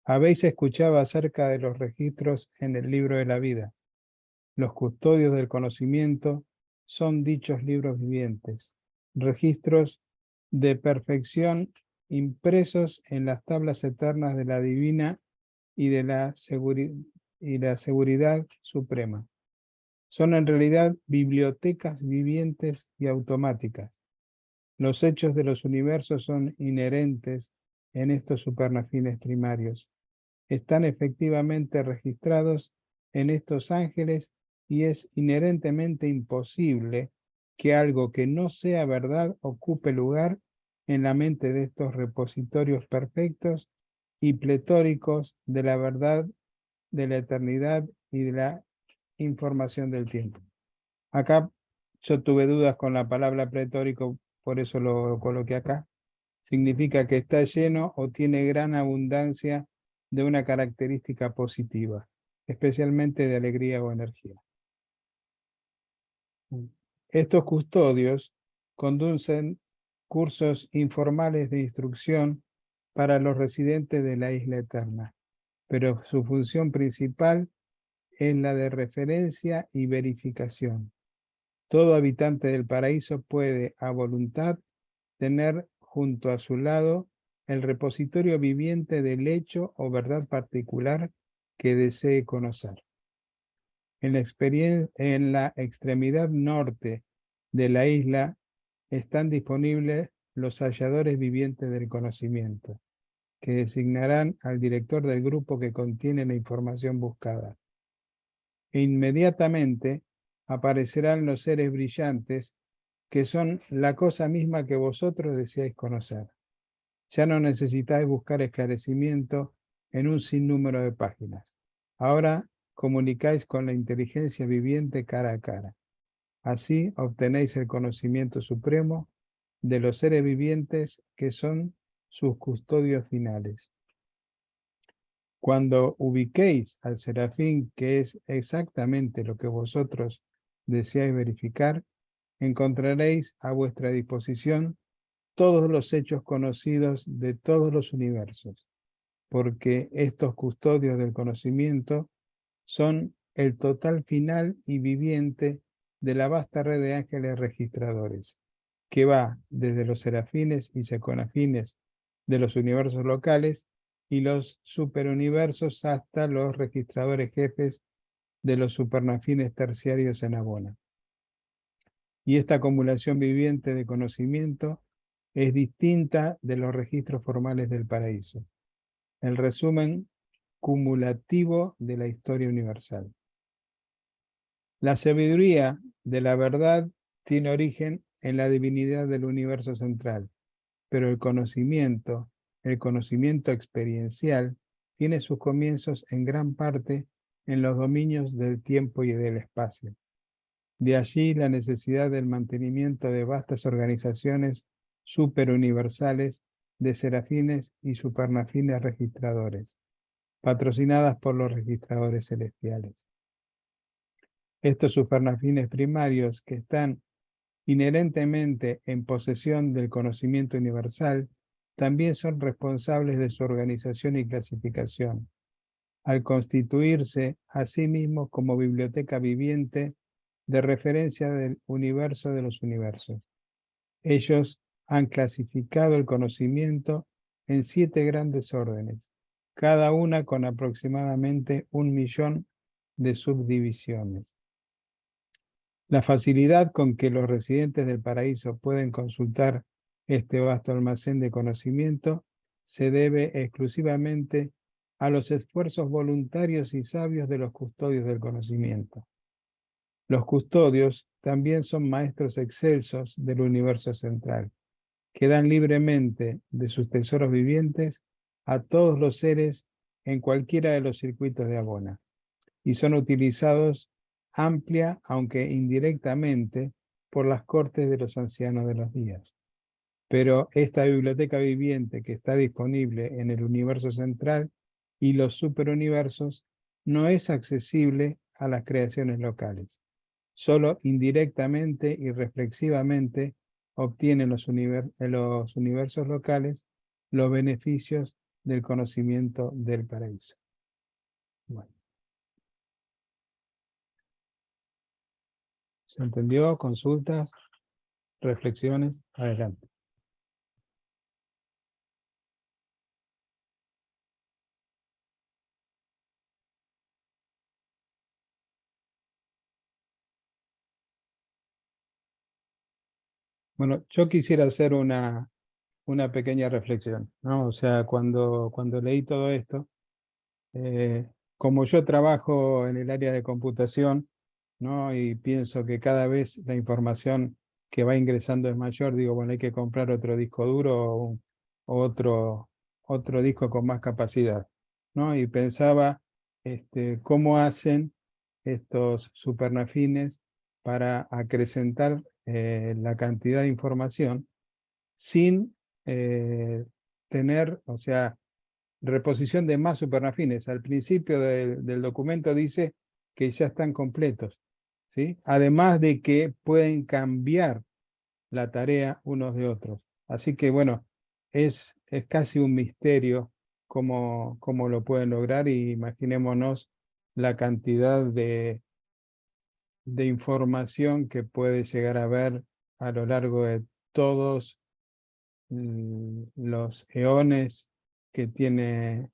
Habéis escuchado acerca de los registros en el libro de la vida. Los custodios del conocimiento son dichos libros vivientes, registros de perfección impresos en las tablas eternas de la divina y de la seguridad suprema. Son en realidad bibliotecas vivientes y automáticas. Los hechos de los universos son inherentes en estos supernafines primarios. están efectivamente registrados en estos ángeles y es inherentemente imposible que algo que no sea verdad ocupe lugar en la mente de estos repositorios perfectos y pletóricos de la verdad, de la eternidad y de la información del tiempo. Acá yo tuve dudas con la palabra pletórico, por eso lo coloqué acá. Significa que está lleno o tiene gran abundancia de una característica positiva, especialmente de alegría o energía. Estos custodios conducen cursos informales de instrucción para los residentes de la isla eterna, pero su función principal es la de referencia y verificación. Todo habitante del paraíso puede, a voluntad, tener junto a su lado el repositorio viviente del hecho o verdad particular que desee conocer. En la extremidad norte de la isla están disponibles los halladores vivientes del conocimiento, que designarán al director del grupo que contiene la información buscada. E inmediatamente aparecerán los seres brillantes que son la cosa misma que vosotros deseáis conocer. Ya no necesitáis buscar esclarecimiento en un sinnúmero de páginas. Ahora comunicáis con la inteligencia viviente cara a cara. Así obtenéis el conocimiento supremo de los seres vivientes que son sus custodios finales. Cuando ubiquéis al serafín, que es exactamente lo que vosotros deseáis verificar, encontraréis a vuestra disposición todos los hechos conocidos de todos los universos, porque estos custodios del conocimiento son el total final y viviente de la vasta red de ángeles registradores, que va desde los serafines y seconafines de los universos locales y los superuniversos hasta los registradores jefes de los supernafines terciarios en Abona. Y esta acumulación viviente de conocimiento es distinta de los registros formales del paraíso, el resumen cumulativo de la historia universal. La sabiduría de la verdad tiene origen en la divinidad del universo central, pero el conocimiento experiencial, tiene sus comienzos en gran parte en los dominios del tiempo y del espacio. De allí la necesidad del mantenimiento de vastas organizaciones superuniversales de serafines y supernafines registradores, patrocinadas por los registradores celestiales. Estos supernafines primarios, que están inherentemente en posesión del conocimiento universal, también son responsables de su organización y clasificación, al constituirse a sí mismos como biblioteca viviente de referencia del universo de los universos. Ellos han clasificado el conocimiento en 7 grandes órdenes, cada una con aproximadamente 1 millón de subdivisiones. La facilidad con que los residentes del paraíso pueden consultar este vasto almacén de conocimiento se debe exclusivamente a los esfuerzos voluntarios y sabios de los custodios del conocimiento. Los custodios también son maestros excelsos del universo central, que dan libremente de sus tesoros vivientes a todos los seres en cualquiera de los circuitos de Abona, y son utilizados amplia, aunque indirectamente, por las cortes de los ancianos de los días. Pero esta biblioteca viviente que está disponible en el universo central y los superuniversos no es accesible a las creaciones locales. Solo indirectamente y reflexivamente obtienen los universos locales los beneficios del conocimiento del paraíso. Bueno. ¿Se entendió? ¿Consultas? ¿Reflexiones? Adelante. Bueno, yo quisiera hacer una pequeña reflexión, ¿no? O sea, cuando leí todo esto, como yo trabajo en el área de computación, ¿no? Y pienso que cada vez la información que va ingresando es mayor, digo, bueno, hay que comprar otro disco duro o otro disco con más capacidad, ¿no? Y pensaba cómo hacen estos supernafines para acrecentar la cantidad de información sin tener, o sea, reposición de más supernafines. Al principio del documento dice que ya están completos, ¿sí? Además de que pueden cambiar la tarea unos de otros. Así que bueno, es casi un misterio cómo lo pueden lograr, y imaginémonos la cantidad de información que puede llegar a haber a lo largo de todos los eones que tiene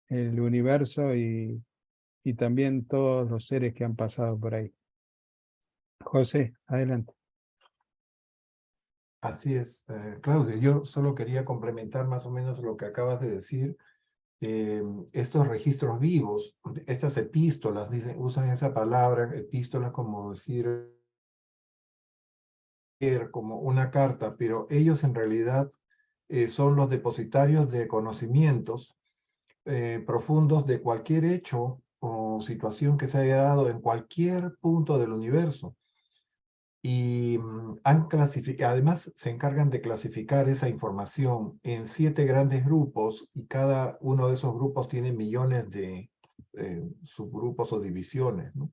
el universo y también todos los seres que han pasado por ahí. José, adelante. Así es, Claudio. Yo solo quería complementar más o menos lo que acabas de decir. Estos registros vivos, estas epístolas, usan esa palabra, epístolas, como decir, como una carta, pero ellos en realidad son los depositarios de conocimientos profundos de cualquier hecho o situación que se haya dado en cualquier punto del universo. Y han clasificado, además se encargan de clasificar esa información en 7 grandes grupos, y cada uno de esos grupos tiene millones de subgrupos o divisiones, ¿no?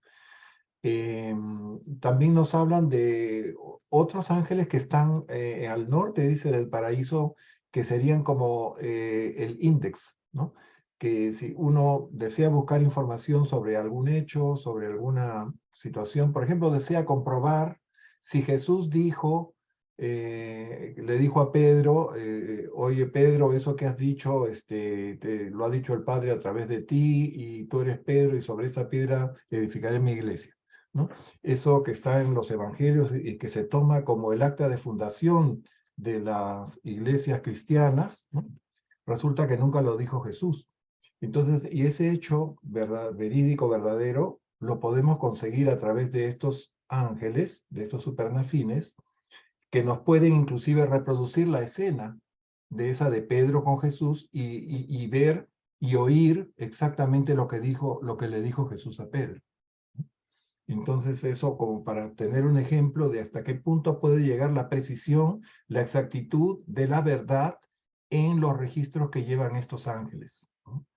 También nos hablan de otros ángeles que están al norte, dice, del paraíso, que serían como el índice, ¿no? Que si uno desea buscar información sobre algún hecho, sobre alguna situación, por ejemplo, desea comprobar si Jesús dijo, le dijo a Pedro, oye Pedro, eso que has dicho, lo ha dicho el Padre a través de ti, y tú eres Pedro, y sobre esta piedra edificaré mi iglesia, ¿no? Eso que está en los evangelios y que se toma como el acta de fundación de las iglesias cristianas, ¿no? Resulta que nunca lo dijo Jesús. Entonces, y ese hecho verídico, verdadero, lo podemos conseguir a través de estos ángeles, de estos supernafines, que nos pueden inclusive reproducir la escena de esa de Pedro con Jesús y ver y oír exactamente lo que le dijo Jesús a Pedro. Entonces eso como para tener un ejemplo de hasta qué punto puede llegar la precisión, la exactitud de la verdad en los registros que llevan estos ángeles, ¿no?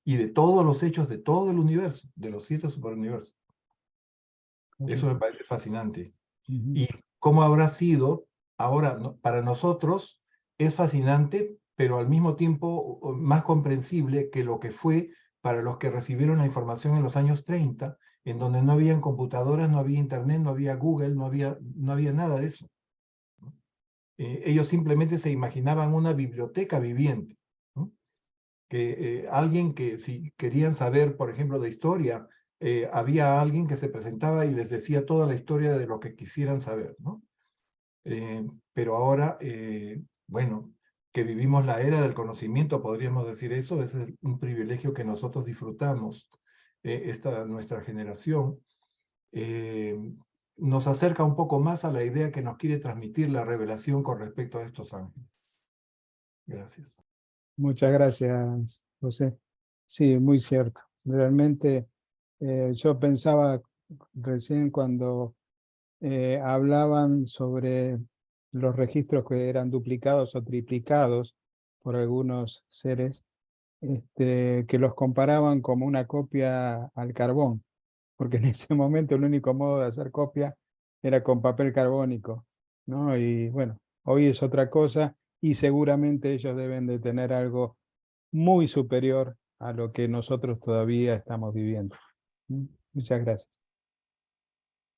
Y de todos los hechos de todo el universo, de los 7 superuniversos. Eso me parece fascinante. Y cómo habrá sido, ahora para nosotros es fascinante, pero al mismo tiempo más comprensible que lo que fue para los que recibieron la información en los años 30, en donde no habían computadoras, no había internet, no había Google, no había nada de eso. Ellos simplemente se imaginaban una biblioteca viviente, ¿no? Que alguien que si querían saber, por ejemplo, de historia, había alguien que se presentaba y les decía toda la historia de lo que quisieran saber, ¿no? Pero ahora, bueno, que vivimos la era del conocimiento, podríamos decir eso, es un privilegio que nosotros disfrutamos, nuestra generación, nos acerca un poco más a la idea que nos quiere transmitir la revelación con respecto a estos ángeles. Gracias. Muchas gracias, José. Sí, muy cierto. Realmente yo pensaba recién cuando hablaban sobre los registros que eran duplicados o triplicados por algunos seres, que los comparaban como una copia al carbón, porque en ese momento el único modo de hacer copia era con papel carbónico, ¿no? Y bueno, hoy es otra cosa, y seguramente ellos deben de tener algo muy superior a lo que nosotros todavía estamos viviendo. Muchas gracias.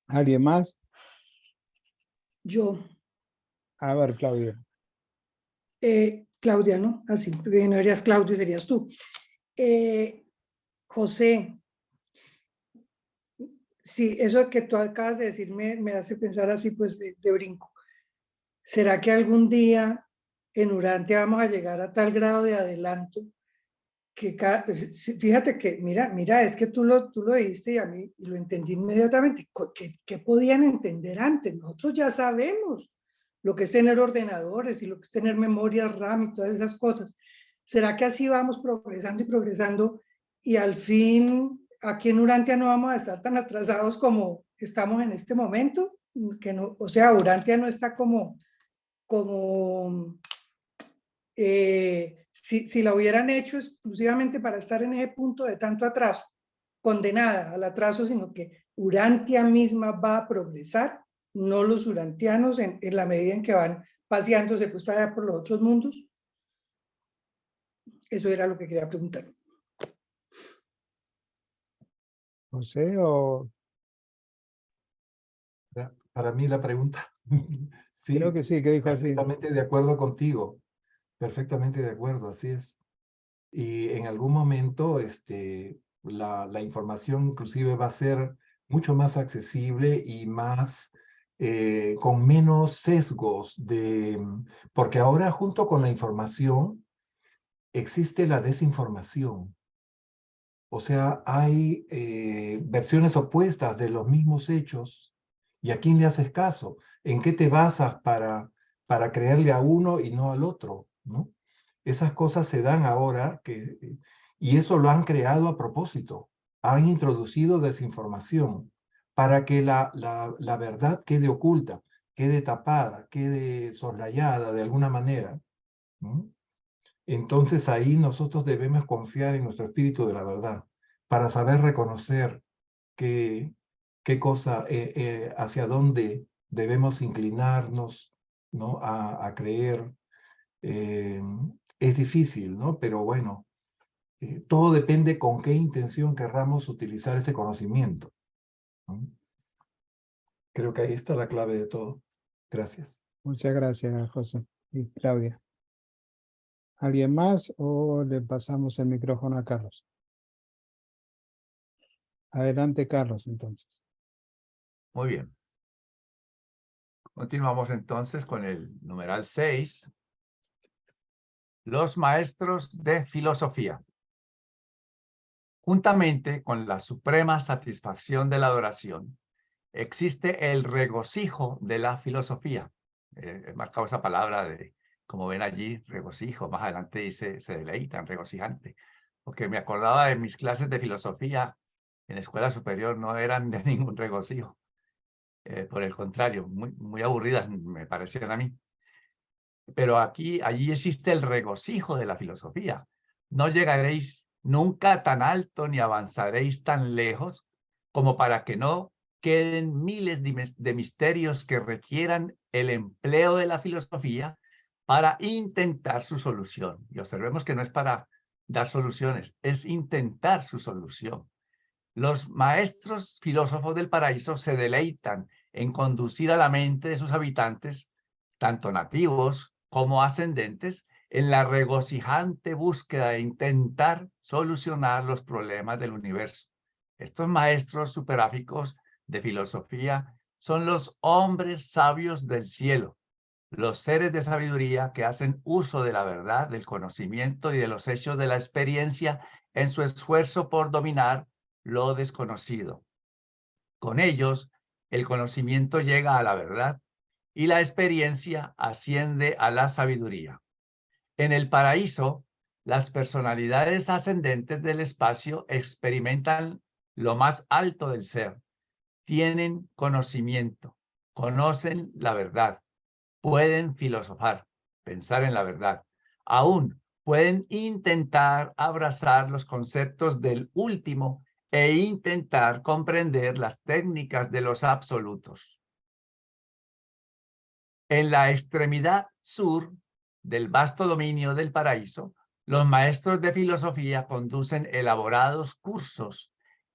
¿Alguien más? Yo, A ver, Claudia. Claudia, ¿no? Así, porque no eres Claudio, serías tú. José, sí, eso que tú acabas de decir me hace pensar así, pues de brinco. ¿Será que algún día en Urantia vamos a llegar a tal grado de adelanto fíjate que, mira, es que tú lo dijiste y a mí y lo entendí inmediatamente. ¿Qué podían entender antes? Nosotros ya sabemos lo que es tener ordenadores y lo que es tener memorias RAM y todas esas cosas. ¿Será que así vamos progresando y progresando y al fin aquí en Urantia no vamos a estar tan atrasados como estamos en este momento? Que no, o sea, Urantia no está como si la hubieran hecho exclusivamente para estar en ese punto de tanto atraso, condenada al atraso, sino que Urantia misma va a progresar, no los urantianos en la medida en que van paseándose pues para allá por los otros mundos. Eso era lo que quería preguntar. José, o Para mí la pregunta, sí, creo que sí, que dijo así. perfectamente de acuerdo contigo, perfectamente de acuerdo, así es. Y en algún momento la información inclusive va a ser mucho más accesible y más con menos sesgos porque ahora junto con la información existe la desinformación. O sea, hay versiones opuestas de los mismos hechos. ¿Y a quién le haces caso? ¿En qué te basas para creerle a uno y no al otro? ¿No? Esas cosas se dan ahora y eso lo han creado a propósito. Han introducido desinformación para que la verdad quede oculta, quede tapada, quede soslayada de alguna manera, ¿no? Entonces ahí nosotros debemos confiar en nuestro espíritu de la verdad para saber reconocer qué cosa, hacia dónde debemos inclinarnos, ¿no? A creer. Es difícil, ¿no? Pero bueno, todo depende con qué intención querramos utilizar ese conocimiento, ¿no? Creo que ahí está la clave de todo. Gracias. Muchas gracias, José y Claudia. ¿Alguien más o le pasamos el micrófono a Carlos? Adelante, Carlos, entonces. Muy bien. Continuamos entonces con el numeral 6. Los maestros de filosofía. Juntamente con la suprema satisfacción de la adoración, existe el regocijo de la filosofía. He marcado esa palabra de, como ven allí, regocijo. Más adelante dice, se deleitan, regocijante. Porque me acordaba de mis clases de filosofía en la escuela superior, no eran de ningún regocijo. Por el contrario, muy aburridas me parecieron a mí. Pero allí existe el regocijo de la filosofía. No llegaréis nunca tan alto ni avanzaréis tan lejos como para que no queden miles de misterios que requieran el empleo de la filosofía para intentar su solución. Y observemos que no es para dar soluciones, es intentar su solución. Los maestros filósofos del paraíso se deleitan en conducir a la mente de sus habitantes, tanto nativos como ascendentes, en la regocijante búsqueda de intentar solucionar los problemas del universo. Estos maestros superáficos de filosofía son los hombres sabios del cielo, los seres de sabiduría que hacen uso de la verdad, del conocimiento y de los hechos de la experiencia en su esfuerzo por dominar lo desconocido. Con ellos, el conocimiento llega a la verdad y la experiencia asciende a la sabiduría. En el paraíso, las personalidades ascendentes del espacio experimentan lo más alto del ser, tienen conocimiento, conocen la verdad, pueden filosofar, pensar en la verdad, aún pueden intentar abrazar los conceptos del último e intentar comprender las técnicas de los absolutos. En la extremidad sur del vasto dominio del paraíso, los maestros de filosofía conducen elaborados cursos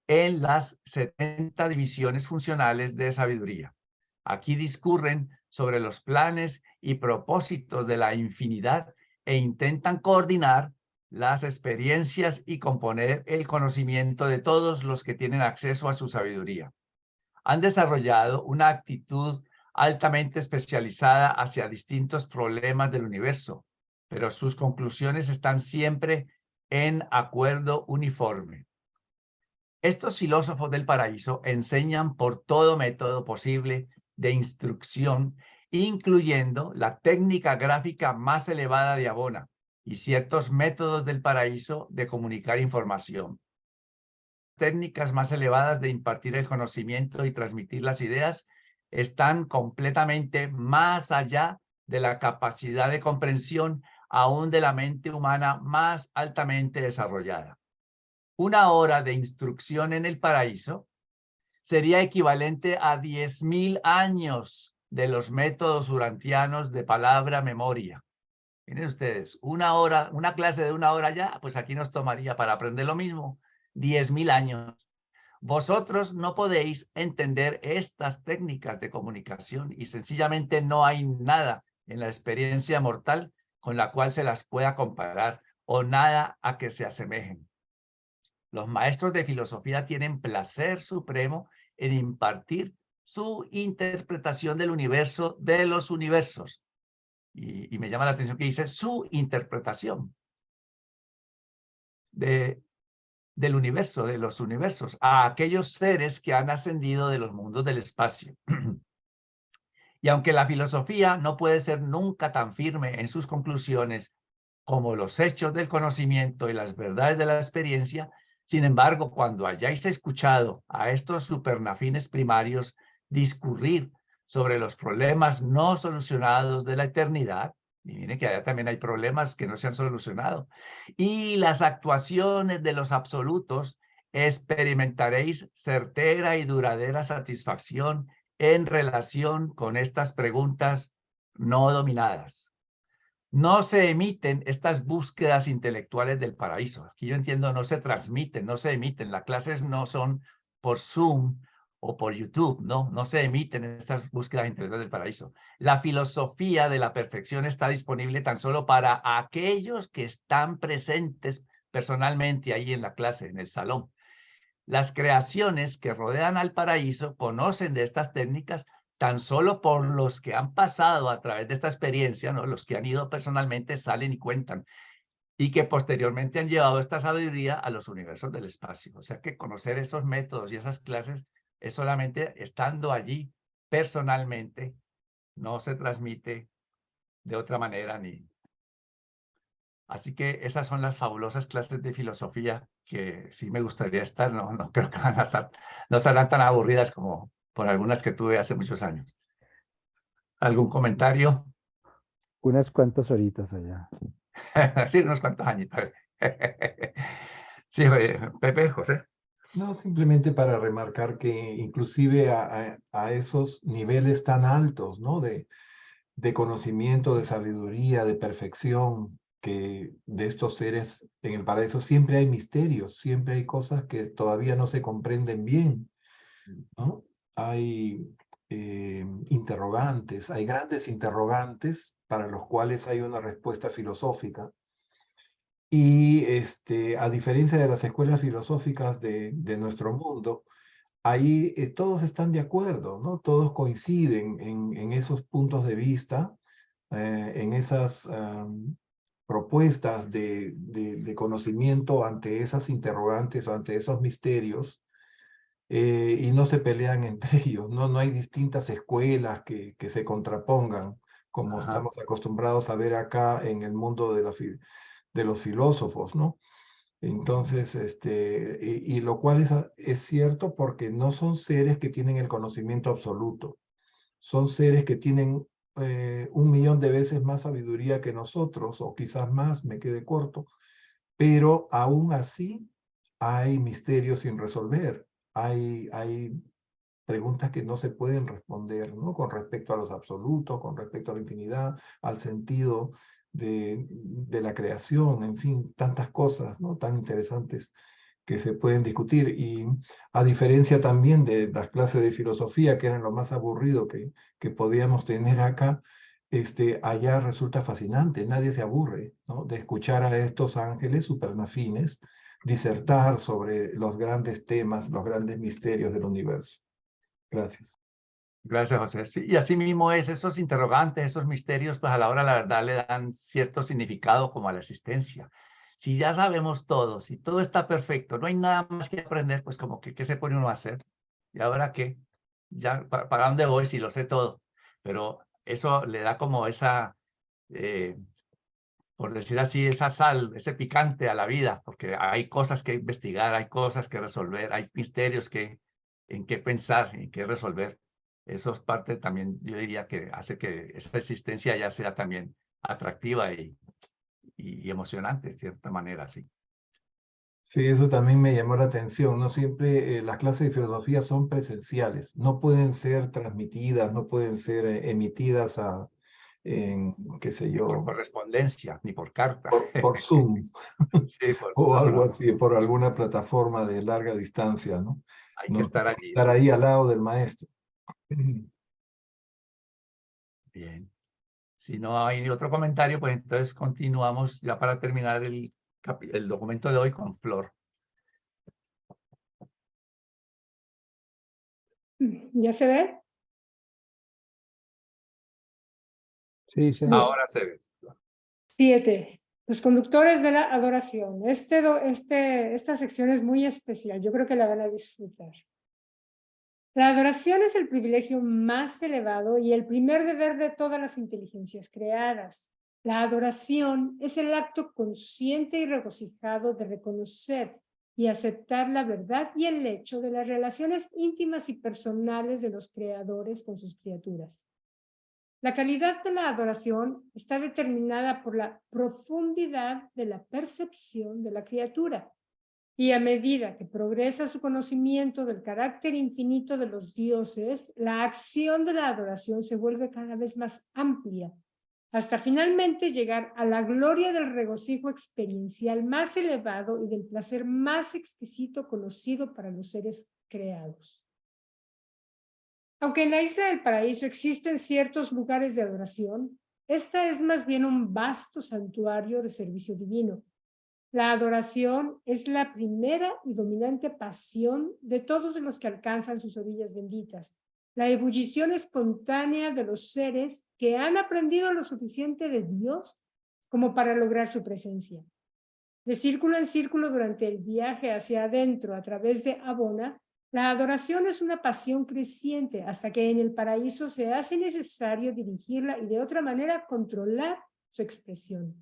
en las 70 divisiones funcionales de sabiduría. Aquí discurren sobre los planes y propósitos de la infinidad e intentan coordinar las experiencias y componer el conocimiento de todos los que tienen acceso a su sabiduría. Han desarrollado una actitud altamente especializada hacia distintos problemas del universo, pero sus conclusiones están siempre en acuerdo uniforme. Estos filósofos del paraíso enseñan por todo método posible de instrucción, incluyendo la técnica gráfica más elevada de Abona y ciertos métodos del paraíso de comunicar información. Técnicas más elevadas de impartir el conocimiento y transmitir las ideas están completamente más allá de la capacidad de comprensión aún de la mente humana más altamente desarrollada. Una hora de instrucción en el paraíso sería equivalente a 10.000 años de los métodos urantianos de palabra-memoria. Miren ustedes, una clase de 1 hora ya, pues aquí nos tomaría para aprender lo mismo 10.000 años. Vosotros no podéis entender estas técnicas de comunicación y sencillamente no hay nada en la experiencia mortal con la cual se las pueda comparar o nada a que se asemejen. Los maestros de filosofía tienen placer supremo en impartir su interpretación del universo de los universos. Y me llama la atención que dice su interpretación del universo, de los universos, a aquellos seres que han ascendido de los mundos del espacio. Y aunque la filosofía no puede ser nunca tan firme en sus conclusiones como los hechos del conocimiento y las verdades de la experiencia, sin embargo, cuando hayáis escuchado a estos supernafines primarios discurrir sobre los problemas no solucionados de la eternidad, y miren que allá también hay problemas que no se han solucionado, y las actuaciones de los absolutos, experimentaréis certera y duradera satisfacción en relación con estas preguntas no dominadas. No se emiten estas búsquedas intelectuales del paraíso. Aquí yo entiendo, no se transmiten, no se emiten. Las clases no son por Zoom o por YouTube, ¿no? No se emiten estas búsquedas intelectuales del paraíso. La filosofía de la perfección está disponible tan solo para aquellos que están presentes personalmente ahí en la clase, en el salón. Las creaciones que rodean al paraíso conocen de estas técnicas tan solo por los que han pasado a través de esta experiencia, ¿no? Los que han ido personalmente salen y cuentan, y que posteriormente han llevado esta sabiduría a los universos del espacio. O sea que conocer esos métodos y esas clases es solamente estando allí personalmente, no se transmite de otra manera ni... Así que esas son las fabulosas clases de filosofía que sí me gustaría estar, no creo que no serán tan aburridas como por algunas que tuve hace muchos años. ¿Algún comentario? Unas cuantas horitas allá. Sí, unos cuantos añitos. Sí, Pepe, José. No, simplemente para remarcar que inclusive a esos niveles tan altos, ¿no? De conocimiento, de sabiduría, de perfección, que de estos seres en el paraíso siempre hay misterios, siempre hay cosas que todavía no se comprenden bien, ¿no? Hay interrogantes, hay grandes interrogantes para los cuales hay una respuesta filosófica. Y a diferencia de las escuelas filosóficas de nuestro mundo, ahí todos están de acuerdo, ¿no? Todos coinciden en esos puntos de vista, en esas propuestas de conocimiento ante esas interrogantes, ante esos misterios, y no se pelean entre ellos, ¿no? No hay distintas escuelas que se contrapongan, como estamos acostumbrados a ver acá en el mundo de los filósofos, ¿no? Entonces, y lo cual es cierto porque no son seres que tienen el conocimiento absoluto, son seres que tienen 1.000.000 de veces más sabiduría que nosotros, o quizás más, me quede corto, pero aún así hay misterios sin resolver, hay preguntas que no se pueden responder, ¿no? Con respecto a los absolutos, con respecto a la infinidad, al sentido de la creación, en fin, tantas cosas, ¿no? Tan interesantes que se pueden discutir. Y a diferencia también de las clases de filosofía, que eran lo más aburrido que podíamos tener acá, allá resulta fascinante, nadie se aburre, ¿no? De escuchar a estos ángeles supernafines disertar sobre los grandes temas, los grandes misterios del universo. Gracias. Gracias, José. Sí, y así mismo es, esos interrogantes, esos misterios, pues a la hora, la verdad, le dan cierto significado como a la existencia. Si ya sabemos todo, si todo está perfecto, no hay nada más que aprender, pues como que, ¿qué se pone uno a hacer? ¿Y ahora qué? Ya, ¿para dónde voy si lo sé todo? Pero eso le da como esa, por decir así, esa sal, ese picante a la vida, porque hay cosas que investigar, hay cosas que resolver, hay misterios en qué pensar, en qué resolver. Eso es parte también, yo diría, que hace que esa existencia ya sea también atractiva y emocionante, de cierta manera, sí. Sí, eso también me llamó la atención. No siempre las clases de filosofía son presenciales, no pueden ser transmitidas, no pueden ser emitidas en, qué sé Ni por yo, correspondencia, ni por carta. por Zoom Sí, por o supuesto, algo no. así, por alguna plataforma de larga distancia, ¿no? Hay que No estar allí, estar sí. ahí al lado del maestro. Bien. Si no hay otro comentario, pues entonces continuamos ya para terminar el documento de hoy con Flor. ¿Ya se ve? Sí, sí. Ahora se ve. 7. Los conductores de la adoración. Esta sección es muy especial. Yo creo que la van a disfrutar. La adoración es el privilegio más elevado y el primer deber de todas las inteligencias creadas. La adoración es el acto consciente y regocijado de reconocer y aceptar la verdad y el hecho de las relaciones íntimas y personales de los creadores con sus criaturas. La calidad de la adoración está determinada por la profundidad de la percepción de la criatura. Y a medida que progresa su conocimiento del carácter infinito de los dioses, la acción de la adoración se vuelve cada vez más amplia, hasta finalmente llegar a la gloria del regocijo experiencial más elevado y del placer más exquisito conocido para los seres creados. Aunque en la isla del paraíso existen ciertos lugares de adoración, esta es más bien un vasto santuario de servicio divino. La adoración es la primera y dominante pasión de todos los que alcanzan sus orillas benditas, la ebullición espontánea de los seres que han aprendido lo suficiente de Dios como para lograr su presencia. De círculo en círculo durante el viaje hacia adentro a través de Abona, la adoración es una pasión creciente hasta que en el paraíso se hace necesario dirigirla y de otra manera controlar su expresión.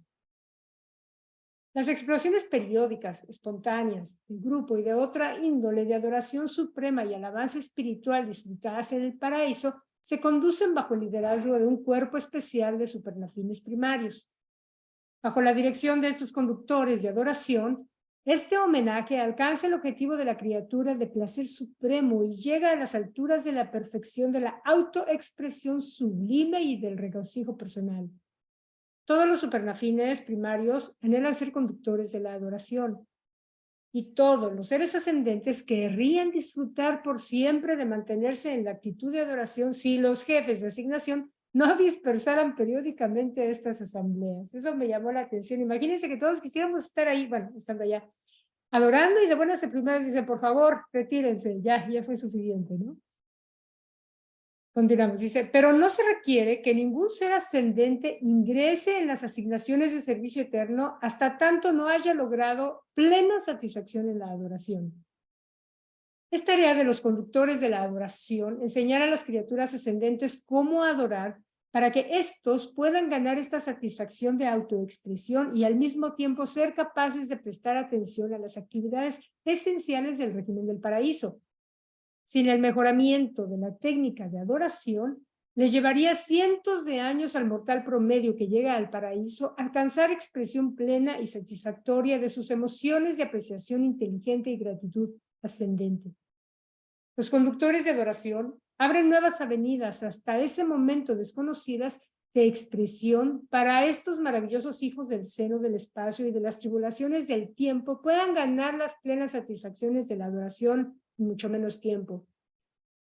Las explosiones periódicas, espontáneas, de grupo y de otra índole de adoración suprema y alabanza espiritual disfrutadas en el paraíso se conducen bajo el liderazgo de un cuerpo especial de supernafines primarios. Bajo la dirección de estos conductores de adoración, este homenaje alcanza el objetivo de la criatura de placer supremo y llega a las alturas de la perfección de la autoexpresión sublime y del regocijo personal. Todos los supernafines primarios anhelan ser conductores de la adoración. Y todos los seres ascendentes querrían disfrutar por siempre de mantenerse en la actitud de adoración si los jefes de asignación no dispersaran periódicamente estas asambleas. Eso me llamó la atención. Imagínense que todos quisiéramos estar ahí, bueno, estando allá, adorando y de buenas a primeras dicen, por favor, retírense, ya fue suficiente, ¿no? Continuamos, dice, pero no se requiere que ningún ser ascendente ingrese en las asignaciones de servicio eterno hasta tanto no haya logrado plena satisfacción en la adoración. Es tarea de los conductores de la adoración enseñar a las criaturas ascendentes cómo adorar para que éstos puedan ganar esta satisfacción de autoexpresión y al mismo tiempo ser capaces de prestar atención a las actividades esenciales del régimen del paraíso. Sin el mejoramiento de la técnica de adoración, le llevaría cientos de años al mortal promedio que llega al paraíso alcanzar expresión plena y satisfactoria de sus emociones de apreciación inteligente y gratitud ascendente. Los conductores de adoración abren nuevas avenidas hasta ese momento desconocidas de expresión para estos maravillosos hijos del seno del espacio y de las tribulaciones del tiempo puedan ganar las plenas satisfacciones de la adoración en mucho menos tiempo.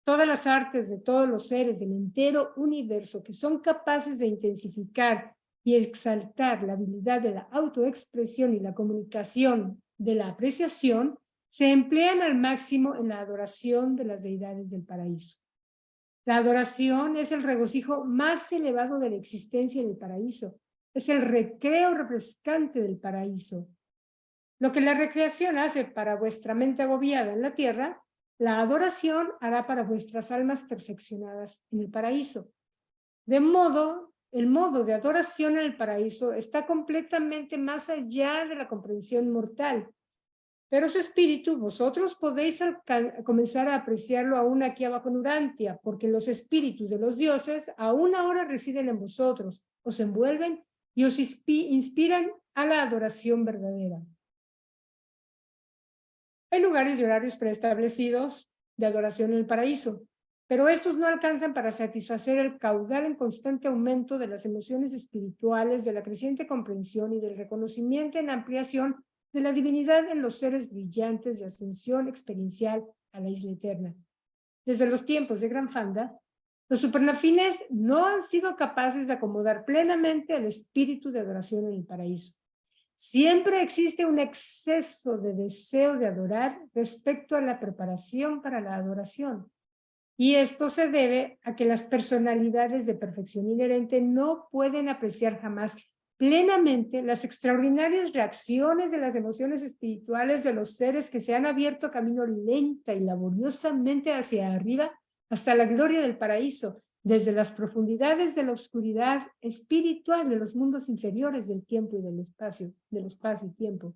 Todas las artes de todos los seres del entero universo que son capaces de intensificar y exaltar la habilidad de la autoexpresión y la comunicación de la apreciación se emplean al máximo en la adoración de las deidades del paraíso. La adoración es el regocijo más elevado de la existencia del paraíso. Es el recreo refrescante del paraíso. Lo que la recreación hace para vuestra mente agobiada en la tierra, la adoración hará para vuestras almas perfeccionadas en el paraíso. De modo, el modo de adoración en el paraíso está completamente más allá de la comprensión mortal. Pero su espíritu, vosotros podéis comenzar a apreciarlo aún aquí abajo en Urantia, porque los espíritus de los dioses aún ahora residen en vosotros, os envuelven y os inspiran a la adoración verdadera. Hay lugares y horarios preestablecidos de adoración en el paraíso, pero estos no alcanzan para satisfacer el caudal en constante aumento de las emociones espirituales, de la creciente comprensión y del reconocimiento en ampliación de la divinidad en los seres brillantes de ascensión experiencial a la isla eterna. Desde los tiempos de Gran Fanda, los supernafines no han sido capaces de acomodar plenamente el espíritu de adoración en el paraíso. Siempre existe un exceso de deseo de adorar respecto a la preparación para la adoración. Y esto se debe a que las personalidades de perfección inherente no pueden apreciar jamás plenamente las extraordinarias reacciones de las emociones espirituales de los seres que se han abierto camino lenta y laboriosamente hacia arriba hasta la gloria del paraíso, desde las profundidades de la oscuridad espiritual de los mundos inferiores del tiempo y del espacio y tiempo.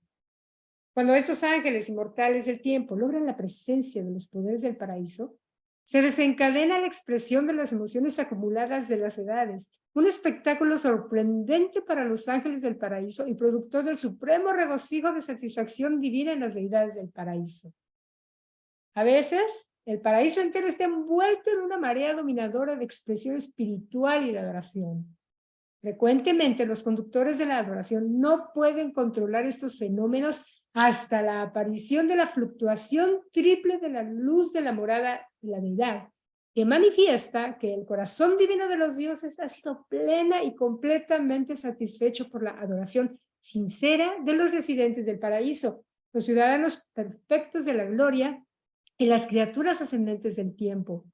Cuando estos ángeles inmortales del tiempo logran la presencia de los poderes del paraíso, se desencadena la expresión de las emociones acumuladas de las edades, un espectáculo sorprendente para los ángeles del paraíso y productor del supremo regocijo de satisfacción divina en las deidades del paraíso. A veces, el paraíso entero está envuelto en una marea dominadora de expresión espiritual y de adoración. Frecuentemente, los conductores de la adoración no pueden controlar estos fenómenos hasta la aparición de la fluctuación triple de la luz de la morada de la deidad, que manifiesta que el corazón divino de los dioses ha sido plena y completamente satisfecho por la adoración sincera de los residentes del paraíso, los ciudadanos perfectos de la gloria y las criaturas ascendentes del tiempo.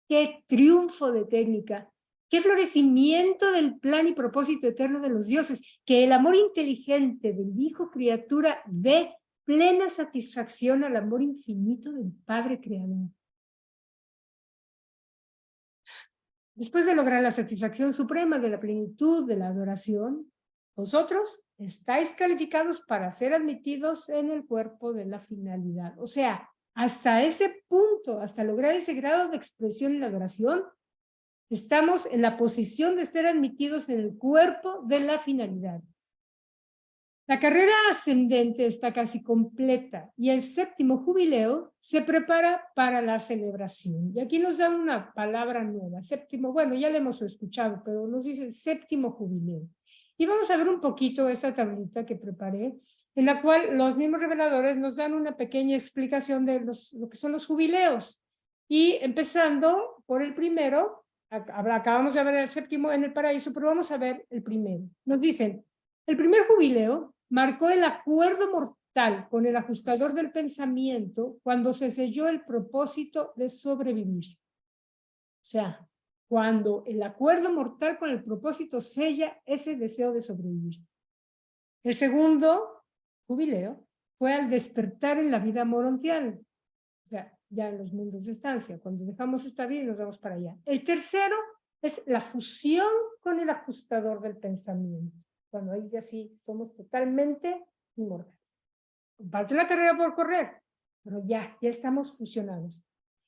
¡Qué triunfo de técnica! ¡Qué florecimiento del plan y propósito eterno de los dioses! Que el amor inteligente del Hijo criatura dé plena satisfacción al amor infinito del Padre Creador. Después de lograr la satisfacción suprema de la plenitud de la adoración, vosotros estáis calificados para ser admitidos en el cuerpo de la finalidad. O sea, hasta ese punto, hasta lograr ese grado de expresión en la adoración, estamos en la posición de ser admitidos en el cuerpo de la finalidad. La carrera ascendente está casi completa y el séptimo jubileo se prepara para la celebración. Y aquí nos dan una palabra nueva, séptimo, bueno, ya la hemos escuchado, pero nos dice séptimo jubileo. Y vamos a ver un poquito esta tablita que preparé, en la cual los mismos reveladores nos dan una pequeña explicación de lo que son los jubileos. Y empezando por el primero, acabamos de ver el séptimo en el paraíso, pero vamos a ver el primero. Nos dicen, el primer jubileo marcó el acuerdo mortal con el ajustador del pensamiento cuando se selló el propósito de sobrevivir. O sea, cuando el acuerdo mortal con el propósito sella ese deseo de sobrevivir. El segundo jubileo fue al despertar en la vida morontial. O sea, ya en los mundos de estancia, cuando dejamos esta vida y nos vamos para allá. El tercero es la fusión con el ajustador del pensamiento, cuando ahí ya sí somos totalmente inmortales. Parte la carrera por correr, pero ya estamos fusionados.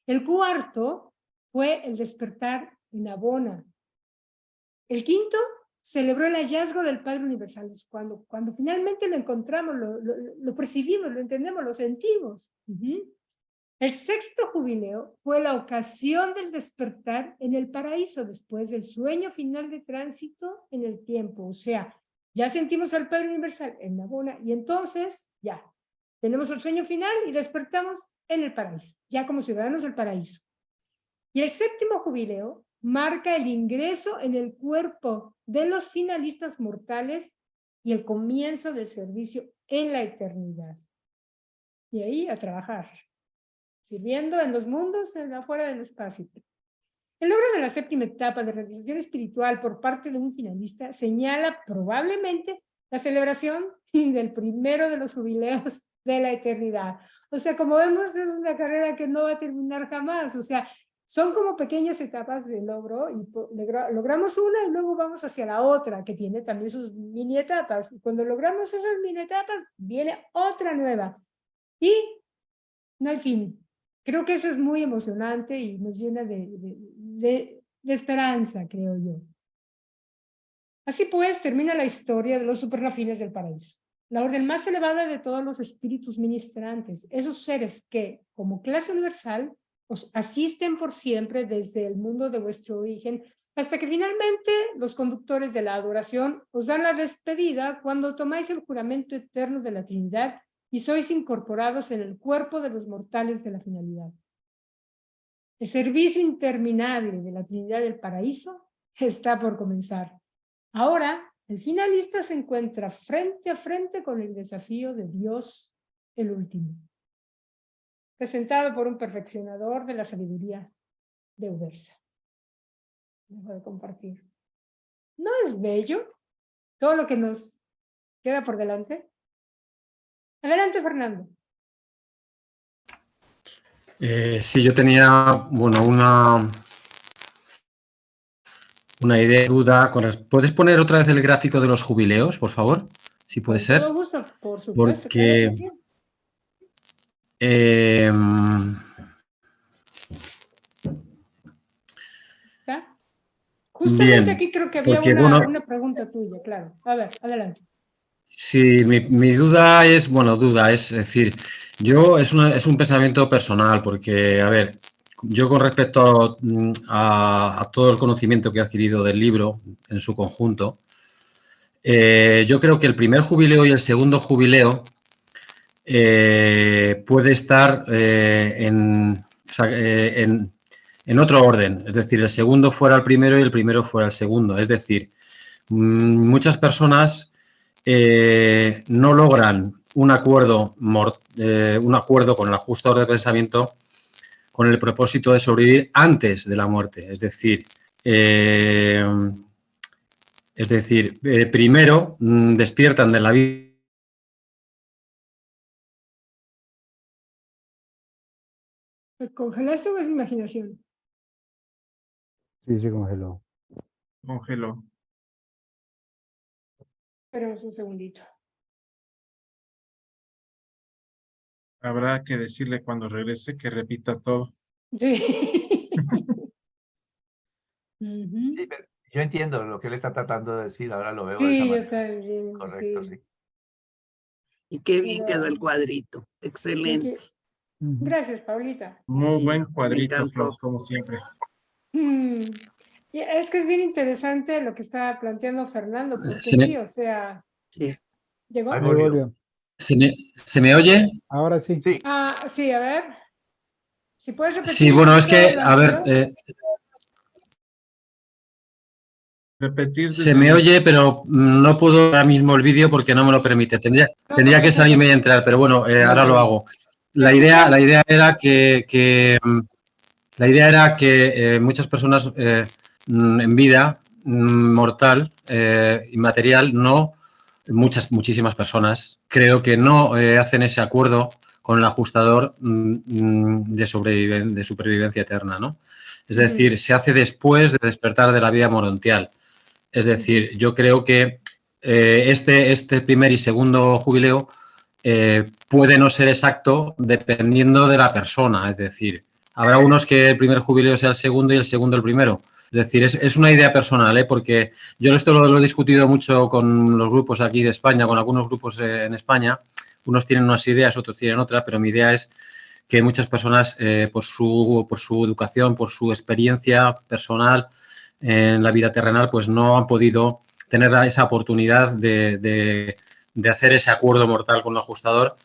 El cuarto fue el despertar en Abona. El quinto celebró el hallazgo del Padre Universal, cuando finalmente lo encontramos, lo percibimos, lo entendemos, lo sentimos. El sexto jubileo fue la ocasión del despertar en el paraíso después del sueño final de tránsito en el tiempo. O sea, ya sentimos al Padre Universal en Nabona y entonces ya tenemos el sueño final y despertamos en el paraíso, ya como ciudadanos del paraíso. Y el séptimo jubileo marca el ingreso en el cuerpo de los finalistas mortales y el comienzo del servicio en la eternidad. Y ahí a trabajar, sirviendo en los mundos afuera del espacio. El logro de la séptima etapa de realización espiritual por parte de un finalista señala probablemente la celebración del primero de los jubileos de la eternidad. O sea, como vemos, es una carrera que no va a terminar jamás. O sea, son como pequeñas etapas de logro y logramos una y luego vamos hacia la otra, que tiene también sus mini etapas. Y cuando logramos esas mini etapas, viene otra nueva. Y no hay fin. Creo que eso es muy emocionante y nos llena de esperanza, creo yo. Así pues, termina la historia de los supernafines del paraíso. La orden más elevada de todos los espíritus ministrantes, esos seres que, como clase universal, os asisten por siempre desde el mundo de vuestro origen, hasta que finalmente los conductores de la adoración os dan la despedida cuando tomáis el juramento eterno de la Trinidad y sois incorporados en el cuerpo de los mortales de la finalidad. El servicio interminable de la Trinidad del Paraíso está por comenzar. Ahora, el finalista se encuentra frente a frente con el desafío de Dios, el último, presentado por un perfeccionador de la sabiduría de Ubersa. Dejo de compartir. ¿No es bello todo lo que nos queda por delante? Adelante, Fernando. Sí, yo tenía, bueno, una idea, duda. ¿Puedes poner otra vez el gráfico de los jubileos, por favor? Si puede Con ser. todo gusto, por supuesto. Porque Claro que sí. ¿Está? Justamente Bien, aquí creo que había porque bueno, una pregunta tuya, claro. A ver, adelante. sí, mi duda es, es decir, es un pensamiento personal, porque, a ver, yo con respecto a todo el conocimiento que he adquirido del libro en su conjunto, yo creo que el primer jubileo y el segundo jubileo puede estar en otro orden, es decir, el segundo fuera el primero y el primero fuera el segundo, es decir, muchas personas no logran un acuerdo con el ajustador de pensamiento con el propósito de sobrevivir antes de la muerte. Es decir, primero despiertan de la vida. ¿Me congelaste o es mi imaginación? Sí, se congeló. Congeló. Esperemos un segundito. Habrá que decirle cuando regrese que repita todo. Sí. Sí, pero yo entiendo lo que él está tratando de decir, ahora lo veo de esa Sí, yo manera. también. Correcto, Sí. sí. Y qué bien Pero- quedó el cuadrito. Excelente. Gracias, Paulita. Muy Sí, buen me cuadrito, encantó. Flor, como siempre. Y es que es bien interesante lo que está planteando Fernando, porque Se me- sí, o sea, Sí. ¿llegó? Ah, Ah, muy Ahí bien. volvió. ¿Se me oye? Ahora sí. Sí, Sí, a ver. Si puedes repetir Sí, un bueno, es poquito que, lo a ver, anterior. Repetir se desde me el oye, pero no puedo ahora mismo el vídeo porque no me lo permite. No te Tendría que salirme y preocupes. entrar, pero bueno, ahora lo hago. Te La escuchamos. idea era la idea era que muchas personas en vida mortal, inmaterial, muchísimas personas, creo que no hacen ese acuerdo con el ajustador de supervivencia eterna, ¿no? Es decir, se hace después de despertar de la vida morontial. Es decir, yo creo que este primer y segundo jubileo puede no ser exacto dependiendo de la persona. Es decir, habrá unos que el primer jubileo sea el segundo y el segundo el primero. Es decir, es una idea personal, porque yo esto lo he discutido mucho con los grupos aquí de España, con algunos grupos en España. Unos tienen unas ideas, otros tienen otras, pero mi idea es que muchas personas, por su educación, por su experiencia personal en la vida terrenal, pues no han podido tener esa oportunidad de hacer ese acuerdo mortal con el ajustador,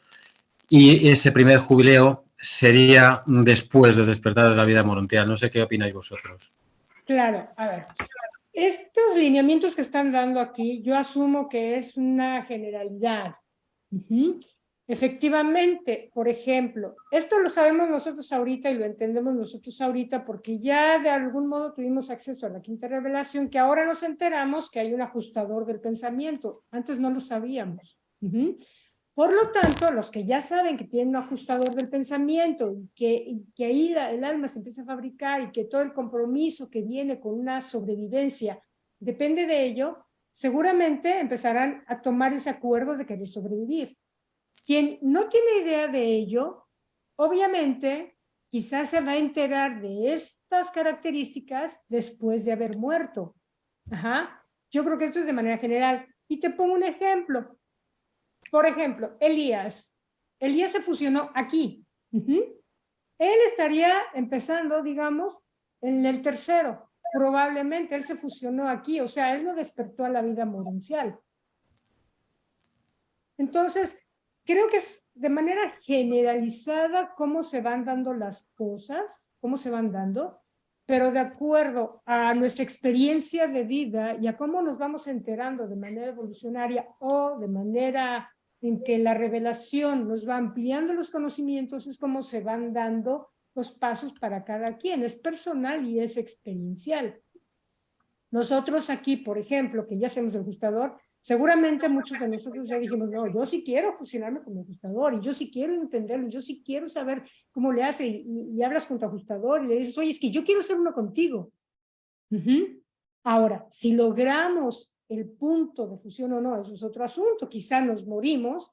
y ese primer jubileo sería después de despertar de la vida morontial. No sé qué opináis vosotros. Claro, a ver. Estos lineamientos que están dando aquí, yo asumo que es una generalidad. Efectivamente, por ejemplo, esto lo sabemos nosotros ahorita y lo entendemos nosotros ahorita porque ya de algún modo tuvimos acceso a la quinta revelación, que ahora nos enteramos que hay un ajustador del pensamiento. Antes no lo sabíamos. Por lo tanto, los que ya saben que tienen un ajustador del pensamiento y que ahí el alma se empieza a fabricar y que todo el compromiso que viene con una sobrevivencia depende de ello, seguramente empezarán a tomar ese acuerdo de querer sobrevivir. Quien no tiene idea de ello, obviamente, quizás se va a enterar de estas características después de haber muerto. Yo creo que esto es de manera general. Y te pongo un ejemplo. Por ejemplo, Elías. Elías se fusionó aquí. Él estaría empezando, digamos, en el tercero. Probablemente él se fusionó aquí. O sea, él no despertó a la vida morencial. Entonces, creo que es de manera generalizada cómo se van dando las cosas, cómo se van dando, pero de acuerdo a nuestra experiencia de vida y a cómo nos vamos enterando de manera evolucionaria o de manera en que la revelación nos va ampliando los conocimientos, es como se van dando los pasos para cada quien. Es personal y es experiencial. Nosotros aquí, por ejemplo, que ya hacemos el ajustador, seguramente muchos de nosotros ya dijimos, no, yo sí quiero fusionarme con mi ajustador y yo sí quiero entenderlo, yo sí quiero saber cómo le hace y hablas con tu ajustador y le dices, oye, es que yo quiero ser uno contigo. Ahora, si logramos el punto de fusión o no, eso es otro asunto. Quizá nos morimos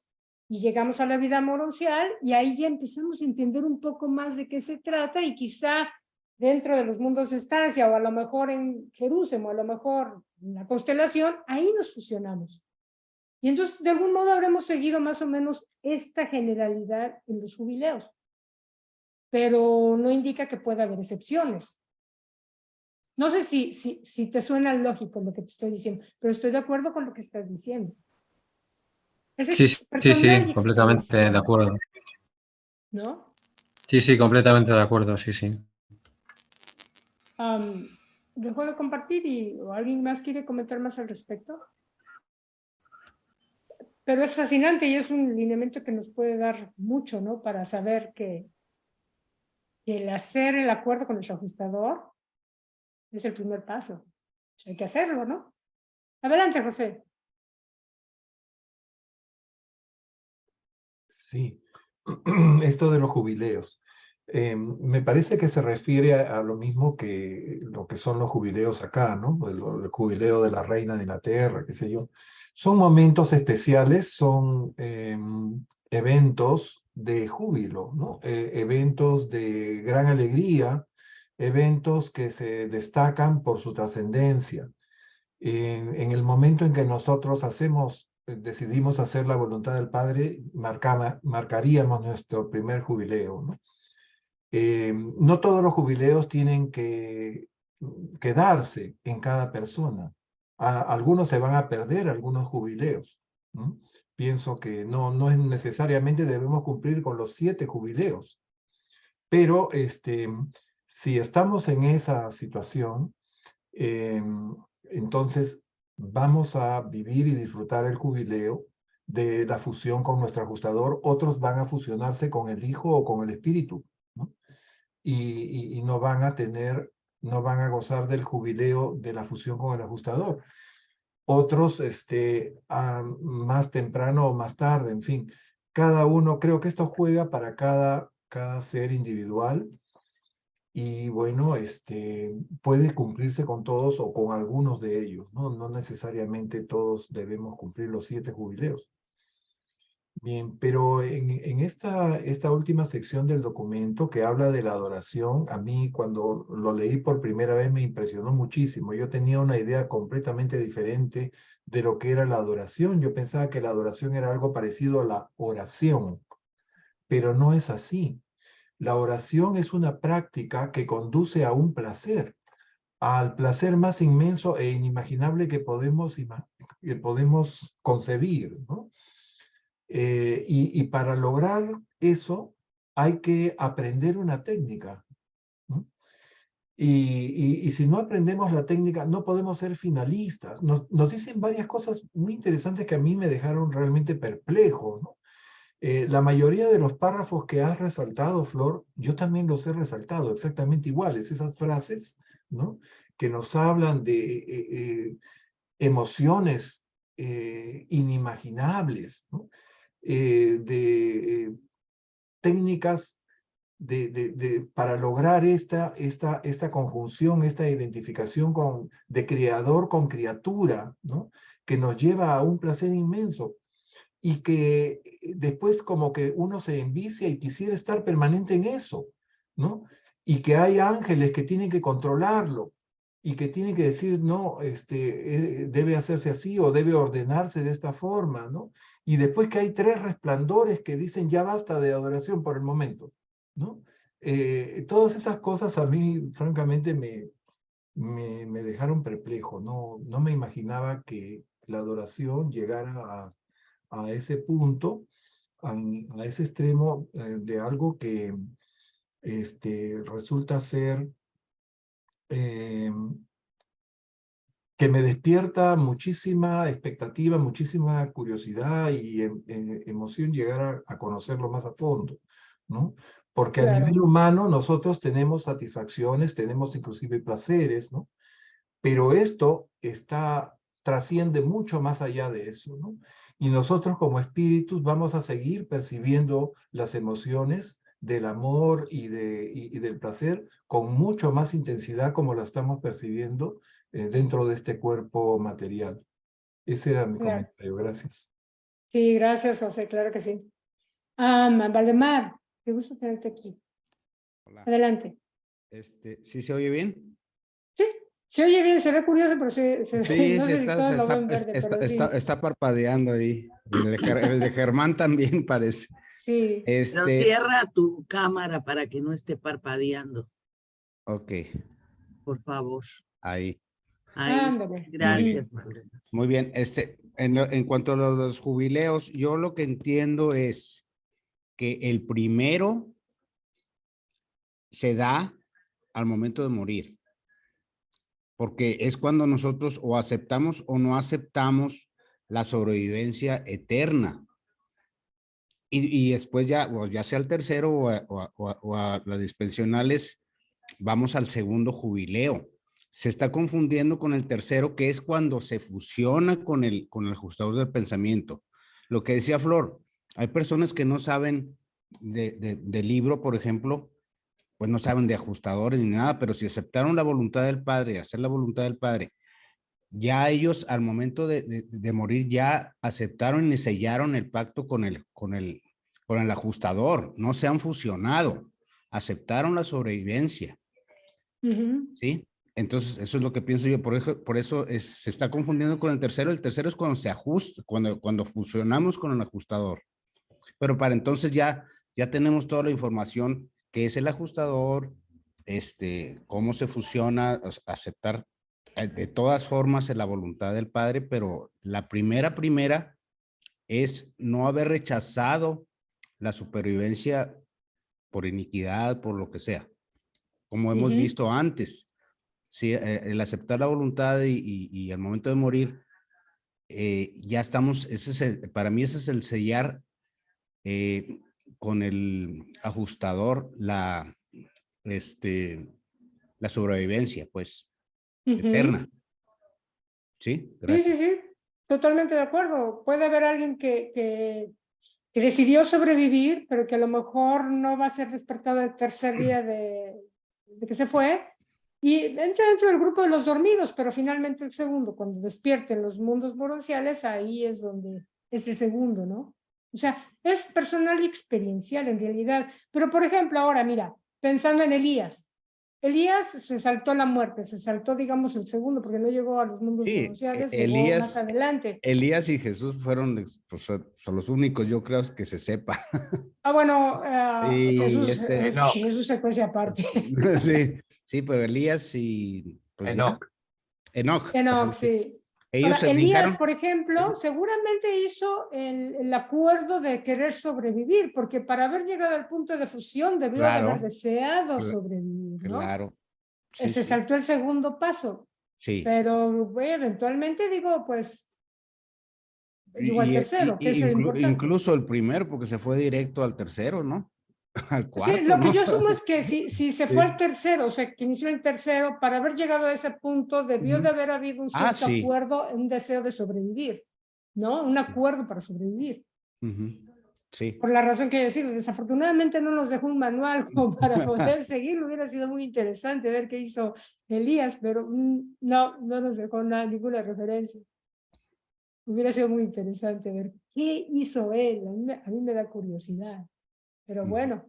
y llegamos a la vida morencial y ahí ya empezamos a entender un poco más de qué se trata y quizá dentro de los mundos de estancia o a lo mejor en Jerusalén o a lo mejor en la constelación, ahí nos fusionamos. Y entonces de algún modo habremos seguido más o menos esta generalidad en los jubileos. Pero no indica que pueda haber excepciones. No sé si te suena lógico lo que te estoy diciendo, pero estoy de acuerdo con lo que estás diciendo. Sí, completamente de acuerdo. ¿No? Sí, completamente de acuerdo, sí. Dejo de compartir o alguien más quiere comentar más al respecto. Pero es fascinante y es un lineamiento que nos puede dar mucho, ¿no? Para saber que el hacer el acuerdo con el ajustador es el primer paso. Pues hay que hacerlo, ¿no? Adelante, José. Sí, esto de los jubileos. Me parece que se refiere a lo mismo que lo que son los jubileos acá, ¿no? El jubileo de la reina de Inglaterra, qué sé yo. Son momentos especiales, son eventos de júbilo, ¿no? Eventos de gran alegría, eventos que se destacan por su trascendencia. En el momento en que nosotros decidimos hacer la voluntad del Padre, marcaríamos nuestro primer jubileo, ¿no? No todos los jubileos tienen que quedarse en cada persona. Algunos se van a perder, algunos jubileos, ¿no? Pienso que no es necesariamente debemos cumplir con los 7 jubileos, pero si estamos en esa situación, entonces vamos a vivir y disfrutar el jubileo de la fusión con nuestro ajustador. Otros van a fusionarse con el Hijo o con el Espíritu, ¿no? Y no van a gozar del jubileo de la fusión con el ajustador. Otros más temprano o más tarde, en fin. Cada uno, creo que esto juega para cada ser individual. Y bueno, puede cumplirse con todos o con algunos de ellos, ¿no? No necesariamente todos debemos cumplir los 7 jubileos. Bien, pero en esta última sección del documento que habla de la adoración, a mí cuando lo leí por primera vez me impresionó muchísimo. Yo tenía una idea completamente diferente de lo que era la adoración. Yo pensaba que la adoración era algo parecido a la oración, pero no es así. La oración es una práctica que conduce a un placer, al placer más inmenso e inimaginable que podemos concebir, ¿no? Y para lograr eso hay que aprender una técnica, ¿no? Y si no aprendemos la técnica, no podemos ser finalistas. Nos dicen varias cosas muy interesantes que a mí me dejaron realmente perplejo, ¿no? La mayoría de los párrafos que has resaltado, Flor, yo también los he resaltado exactamente iguales, esas frases, ¿no? Que nos hablan de emociones inimaginables, ¿no? De técnicas para lograr esta conjunción, esta identificación de creador con criatura, ¿no? Que nos lleva a un placer inmenso y que después como que uno se envicia y quisiera estar permanente en eso, ¿no? Y que hay ángeles que tienen que controlarlo y que tienen que decir, no, debe hacerse así o debe ordenarse de esta forma, ¿no? Y después que hay 3 resplandores que dicen, ya basta de adoración por el momento, ¿no? Todas esas cosas a mí, francamente, me dejaron perplejo. No me imaginaba que la adoración llegara a ese punto, a ese extremo de algo que resulta ser que me despierta muchísima expectativa, muchísima curiosidad y emoción llegar a conocerlo más a fondo, ¿no? Porque a nivel Claro. humano nosotros tenemos satisfacciones, tenemos inclusive placeres, ¿no? Pero esto trasciende mucho más allá de eso, ¿no? Y nosotros como espíritus vamos a seguir percibiendo las emociones del amor y del placer con mucho más intensidad como la estamos percibiendo dentro de este cuerpo material. Ese era mi Claro. comentario. Gracias. Sí, gracias, José, claro que sí. Valdemar, qué gusto tenerte aquí. Hola. Adelante. ¿Sí se oye bien? Sí, se oye bien, se ve curioso, pero Sí, no sí, sé si todos lo ven verde, pero sí. está parpadeando ahí. El de Germán también parece. Sí. Pero cierra tu cámara para que no esté parpadeando, Ok, por favor. ahí. Ahí, Ándale. gracias, Valdemar. Muy bien. En cuanto a los jubileos, yo lo que entiendo es que el primero se da al momento de morir, porque es cuando nosotros o aceptamos o no aceptamos la sobrevivencia eterna. Y después ya, o ya sea el tercero o a las dispensionales, vamos al segundo jubileo. Se está confundiendo con el tercero, que es cuando se fusiona con el ajustador del pensamiento. Lo que decía Flor, hay personas que no saben de libro, por ejemplo, pues no saben de ajustadores ni nada, pero si aceptaron la voluntad del Padre, hacer la voluntad del Padre, ya ellos al momento de morir ya aceptaron y sellaron el pacto con el ajustador, no se han fusionado, aceptaron la sobrevivencia, ¿sí? Entonces, eso es lo que pienso yo, por eso se está confundiendo con el tercero es cuando se ajusta, cuando fusionamos con el ajustador, pero para entonces ya tenemos toda la información, qué es el ajustador, cómo se fusiona, aceptar de todas formas la voluntad del Padre, pero la primera es no haber rechazado la supervivencia por iniquidad, por lo que sea, como hemos visto antes. Sí, el aceptar la voluntad y al momento de morir, ya estamos, para mí ese es el sellar con el ajustador la sobrevivencia, pues, eterna. ¿Sí? Gracias. Sí, totalmente de acuerdo. Puede haber alguien que decidió sobrevivir, pero que a lo mejor no va a ser despertado el tercer día de que se fue, y entra dentro del grupo de los dormidos, pero finalmente el segundo, cuando despierten los mundos boreales, ahí es donde es el segundo, ¿no? O sea, es personal y experiencial en realidad. Pero, por ejemplo, ahora, mira, pensando en Elías se saltó la muerte, se saltó, digamos, el segundo, porque no llegó a los mundos boreales, llegó más adelante. Elías y Jesús fueron pues, son los únicos, yo creo, que se sepa. Bueno, Enoch. Jesús se cuece aparte. Sí, pero Elías y pues Enoch. Enoch, sí. Ellos Ahora, se Elías, brincaron. por ejemplo, seguramente hizo el acuerdo de querer sobrevivir, porque para haber llegado al punto de fusión debió de haber deseado sobrevivir, ¿no? Claro. Sí, se saltó el segundo paso. Sí. Pero eventualmente digo, pues, Llegó al tercero, que es el importante. Incluso el primero, porque se fue directo al tercero, ¿no? Al cuarto, Sí, lo que ¿no? yo asumo es que si se fue al tercero, o sea, que inició el tercero, para haber llegado a ese punto debió de haber habido un cierto Sí. acuerdo, un deseo de sobrevivir, ¿no? Un acuerdo para sobrevivir. Sí. Por la razón que decir, desafortunadamente no nos dejó un manual como para poder seguirlo. Hubiera sido muy interesante ver qué hizo Elías, pero no nos dejó ninguna referencia. Hubiera sido muy interesante ver qué hizo él. A mí me da curiosidad. Pero bueno,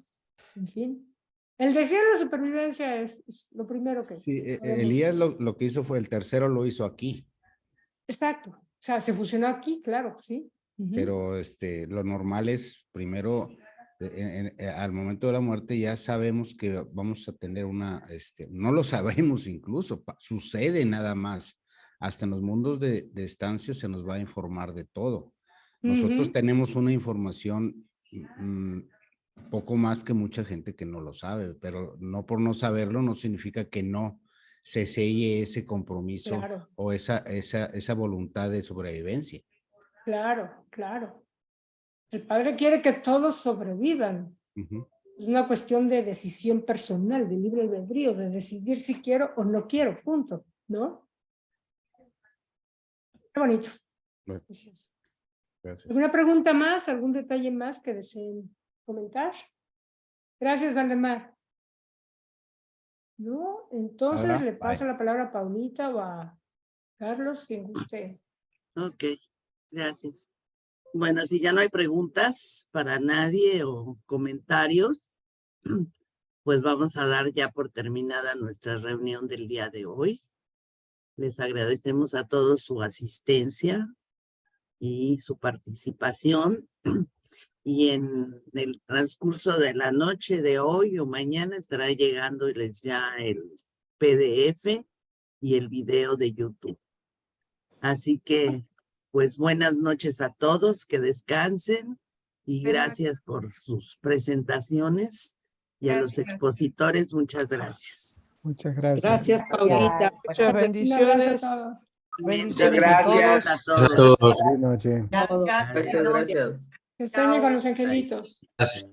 en fin. El deseo de la supervivencia es lo primero que... Sí, Elías lo que hizo fue, el tercero lo hizo aquí. Exacto. O sea, se fusionó aquí, claro, sí. Pero lo normal es, primero, al momento de la muerte ya sabemos que vamos a tener no lo sabemos incluso, sucede nada más. Hasta en los mundos de estancia se nos va a informar de todo. Nosotros tenemos una información poco más que mucha gente que no lo sabe, pero no por no saberlo no significa que no se selle ese compromiso o esa voluntad de sobrevivencia. Claro, claro. El padre quiere que todos sobrevivan. Es una cuestión de decisión personal, de libre albedrío, de decidir si quiero o no quiero, punto, ¿no? Qué bonito. Gracias. ¿Alguna pregunta más? ¿Algún detalle más que deseen comentar? Gracias, Valdemar. ¿No? Entonces le paso la palabra a Paulita o a Carlos, quien guste. Ok, gracias. Bueno, si ya no hay preguntas para nadie o comentarios, pues vamos a dar ya por terminada nuestra reunión del día de hoy. Les agradecemos a todos su asistencia y su participación. Y en el transcurso de la noche de hoy o mañana estará llegándoles ya el PDF y el video de YouTube. Así que, pues buenas noches a todos, que descansen y gracias por sus presentaciones y a los expositores, muchas gracias. Muchas gracias. Gracias, Paulita. Muchas bendiciones. Muchas gracias a A todos. todos. Buenas noches. Gracias. Que sueñe con los angelitos. Gracias.